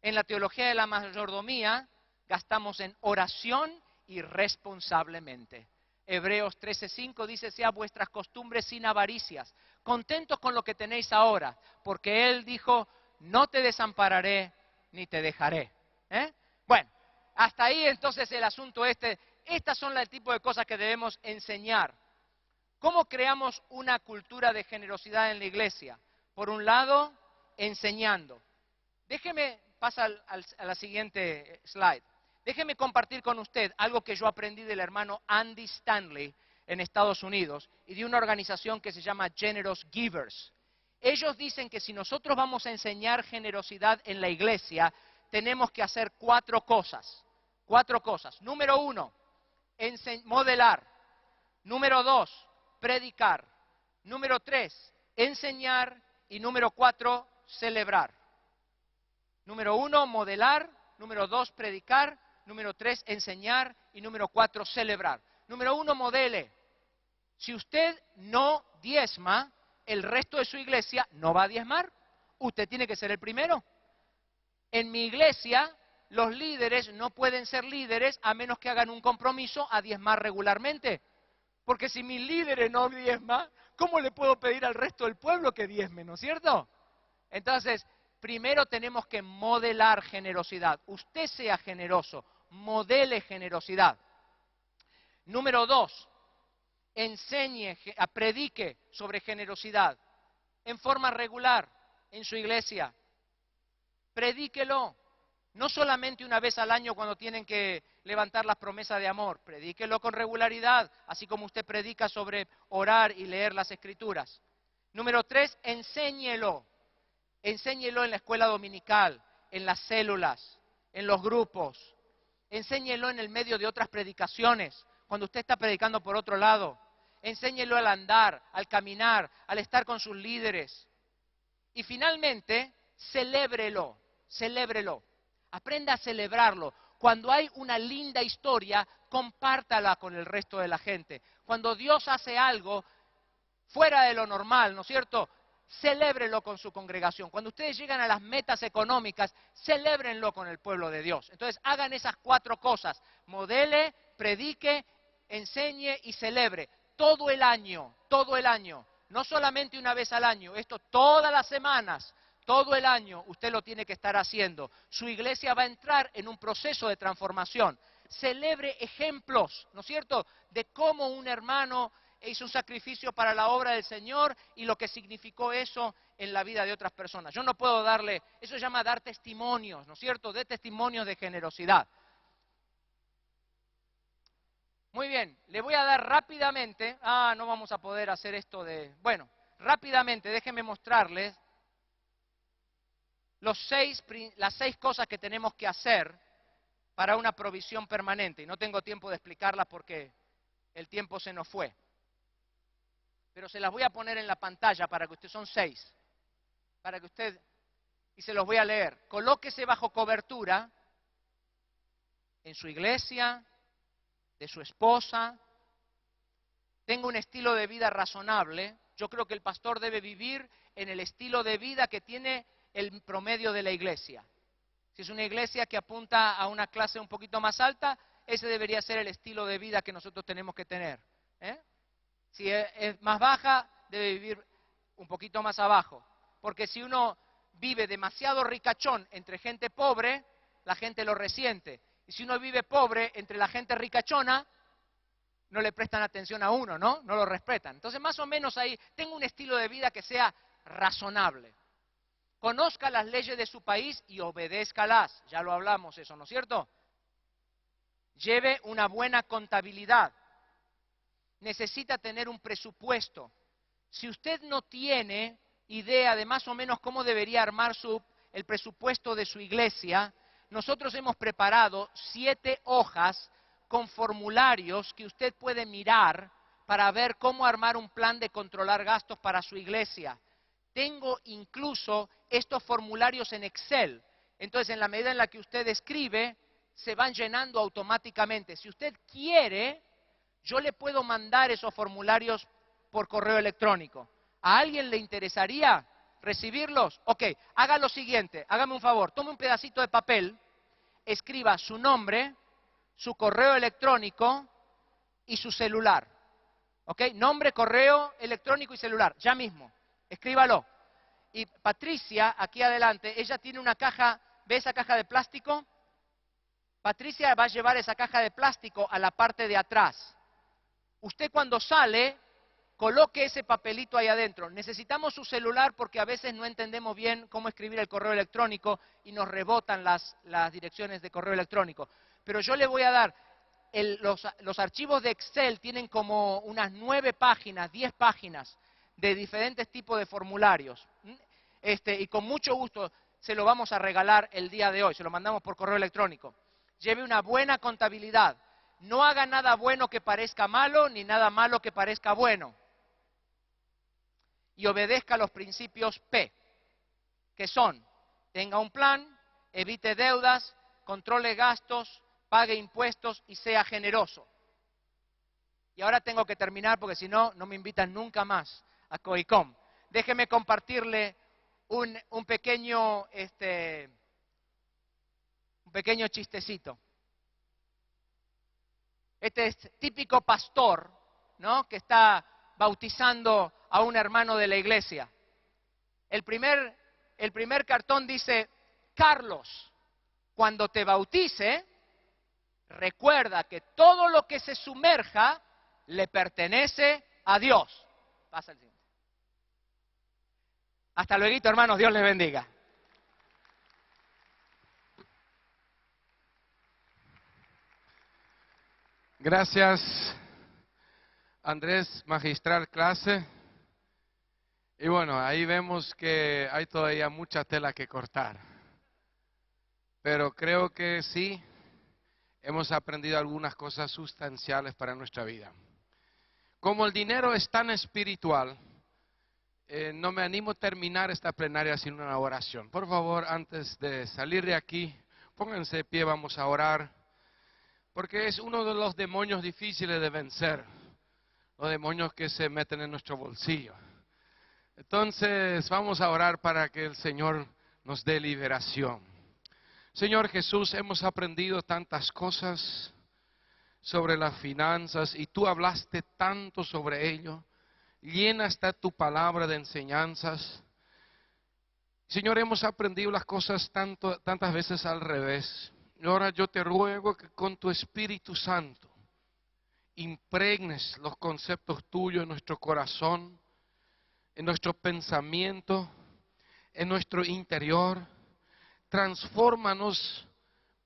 En la teología de la mayordomía, gastamos en oración y responsablemente. Hebreos 13:5 dice, sea vuestras costumbres sin avaricias, contentos con lo que tenéis ahora, porque Él dijo, no te desampararé ni te dejaré. Bueno, hasta ahí entonces el asunto estas son el tipo de cosas que debemos enseñar. ¿Cómo creamos una cultura de generosidad en la iglesia? Por un lado, enseñando. Déjeme, pasa a la siguiente slide. Déjeme compartir con usted algo que yo aprendí del hermano Andy Stanley en Estados Unidos y de una organización que se llama Generous Givers. Ellos dicen que si nosotros vamos a enseñar generosidad en la iglesia, tenemos que hacer 4 cosas. 4 cosas. Número 1, modelar. Número 2, predicar. Número 3, enseñar. Y número 4, celebrar. Número 1, modelar. Número 2, predicar. Número 3, enseñar. Y número 4, celebrar. Número 1, modele. Si usted no diezma, el resto de su iglesia no va a diezmar. Usted tiene que ser el primero. En mi iglesia, los líderes no pueden ser líderes a menos que hagan un compromiso a diezmar regularmente. Porque si mi líder no diezma, ¿cómo le puedo pedir al resto del pueblo que diezme, no es cierto? Entonces, primero tenemos que modelar generosidad. Usted sea generoso, modele generosidad. Número 2, predique sobre generosidad en forma regular en su iglesia. Predíquelo. No solamente una vez al año cuando tienen que levantar las promesas de amor. Predíquelo con regularidad, así como usted predica sobre orar y leer las Escrituras. Número 3, enséñelo. Enséñelo en la escuela dominical, en las células, en los grupos. Enséñelo en el medio de otras predicaciones, cuando usted está predicando por otro lado. Enséñelo al andar, al caminar, al estar con sus líderes. Y finalmente, celébrelo. Celébrelo. Aprenda a celebrarlo. Cuando hay una linda historia, compártala con el resto de la gente. Cuando Dios hace algo fuera de lo normal, ¿no es cierto? Celébrelo con su congregación. Cuando ustedes llegan a las metas económicas, celébrenlo con el pueblo de Dios. Entonces, hagan esas 4 cosas. Modele, predique, enseñe y celebre. Todo el año, todo el año. No solamente una vez al año, esto todas las semanas. Todo el año usted lo tiene que estar haciendo. Su iglesia va a entrar en un proceso de transformación. Celebre ejemplos, ¿no es cierto?, de cómo un hermano hizo un sacrificio para la obra del Señor y lo que significó eso en la vida de otras personas. Yo no puedo darle, eso se llama dar testimonios, ¿no es cierto?, de testimonios de generosidad. Muy bien, le voy a dar rápidamente, no vamos a poder hacer esto de, bueno, rápidamente déjenme mostrarles las 6 cosas que tenemos que hacer para una provisión permanente. Y no tengo tiempo de explicarlas porque el tiempo se nos fue. Pero se las voy a poner en la pantalla para que usted, son 6, para que usted, y se los voy a leer. Colóquese bajo cobertura en su iglesia, de su esposa. Tenga un estilo de vida razonable. Yo creo que el pastor debe vivir en el estilo de vida que tiene el promedio de la iglesia. Si es una iglesia que apunta a una clase un poquito más alta, ese debería ser el estilo de vida que nosotros tenemos que tener. Si es más baja, debe vivir un poquito más abajo. Porque si uno vive demasiado ricachón entre gente pobre, la gente lo resiente. Y si uno vive pobre entre la gente ricachona, no le prestan atención a uno, ¿no? No lo respetan. Entonces, más o menos ahí, tengo un estilo de vida que sea razonable. Conozca las leyes de su país y obedézcalas. Ya lo hablamos eso, ¿no es cierto? Lleve una buena contabilidad. Necesita tener un presupuesto. Si usted no tiene idea de más o menos cómo debería armar el presupuesto de su iglesia, nosotros hemos preparado 7 hojas con formularios que usted puede mirar para ver cómo armar un plan de controlar gastos para su iglesia. Tengo incluso estos formularios en Excel. Entonces, en la medida en la que usted escribe, se van llenando automáticamente. Si usted quiere, yo le puedo mandar esos formularios por correo electrónico. ¿A alguien le interesaría recibirlos? Ok, haga lo siguiente, hágame un favor, tome un pedacito de papel, escriba su nombre, su correo electrónico y su celular. Ok, nombre, correo electrónico y celular, ya mismo. Escríbalo. Y Patricia, aquí adelante, ella tiene una caja, ¿ve esa caja de plástico? Patricia va a llevar esa caja de plástico a la parte de atrás. Usted cuando sale, coloque ese papelito ahí adentro. Necesitamos su celular porque a veces no entendemos bien cómo escribir el correo electrónico y nos rebotan las direcciones de correo electrónico. Pero yo le voy a dar, los archivos de Excel tienen como unas 9 páginas, 10 páginas de diferentes tipos de formularios. Y con mucho gusto se lo vamos a regalar el día de hoy, se lo mandamos por correo electrónico. Lleve una buena contabilidad. No haga nada bueno que parezca malo, ni nada malo que parezca bueno. Y obedezca los principios P, que son: tenga un plan, evite deudas, controle gastos, pague impuestos y sea generoso. Y ahora tengo que terminar porque si no, no me invitan nunca más a COICOM. Déjeme compartirle un pequeño chistecito. Este es típico pastor, ¿no?, que está bautizando a un hermano de la iglesia. El primer cartón dice: Carlos, cuando te bautice, recuerda que todo lo que se sumerja le pertenece a Dios. Pasa el siguiente. Hasta luego, hermanos, Dios les bendiga. Gracias, Andrés, magistral clase. Y bueno, ahí vemos que hay todavía mucha tela que cortar. Pero creo que sí, hemos aprendido algunas cosas sustanciales para nuestra vida. Como el dinero es tan espiritual, no me animo a terminar esta plenaria sin una oración. Por favor, antes de salir de aquí, pónganse de pie, vamos a orar. Porque es uno de los demonios difíciles de vencer, los demonios que se meten en nuestro bolsillo. Entonces vamos a orar para que el Señor nos dé liberación. Señor Jesús, hemos aprendido tantas cosas sobre las finanzas y tú hablaste tanto sobre ello. Llena está tu palabra de enseñanzas. Señor, hemos aprendido las cosas tantas veces al revés. Y ahora yo te ruego que con tu Espíritu Santo impregnes los conceptos tuyos en nuestro corazón, en nuestro pensamiento, en nuestro interior. Transfórmanos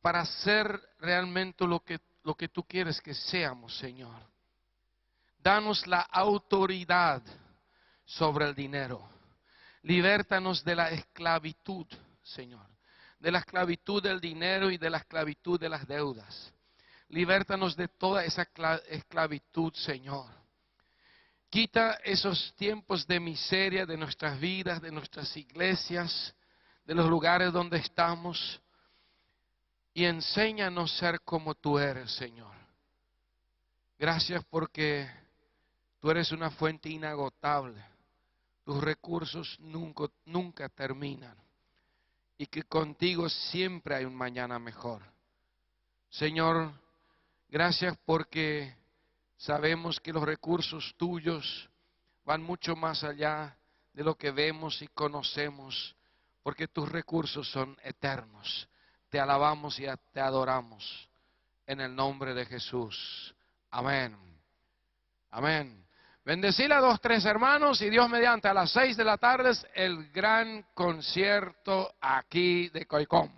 para ser realmente lo que tú quieres que seamos, Señor. Danos la autoridad sobre el dinero. Libértanos de la esclavitud, Señor. De la esclavitud del dinero y de la esclavitud de las deudas. Libértanos de toda esa esclavitud, Señor. Quita esos tiempos de miseria de nuestras vidas, de nuestras iglesias, de los lugares donde estamos. Y enséñanos a ser como tú eres, Señor. Gracias porque tú eres una fuente inagotable. Tus recursos nunca terminan. Y que contigo siempre hay un mañana mejor. Señor, gracias porque sabemos que los recursos tuyos van mucho más allá de lo que vemos y conocemos, porque tus recursos son eternos. Te alabamos y te adoramos en el nombre de Jesús. Amén. Amén. Bendecir a 2, 3 hermanos y Dios mediante a las 6 de la tarde el gran concierto aquí de COICOM.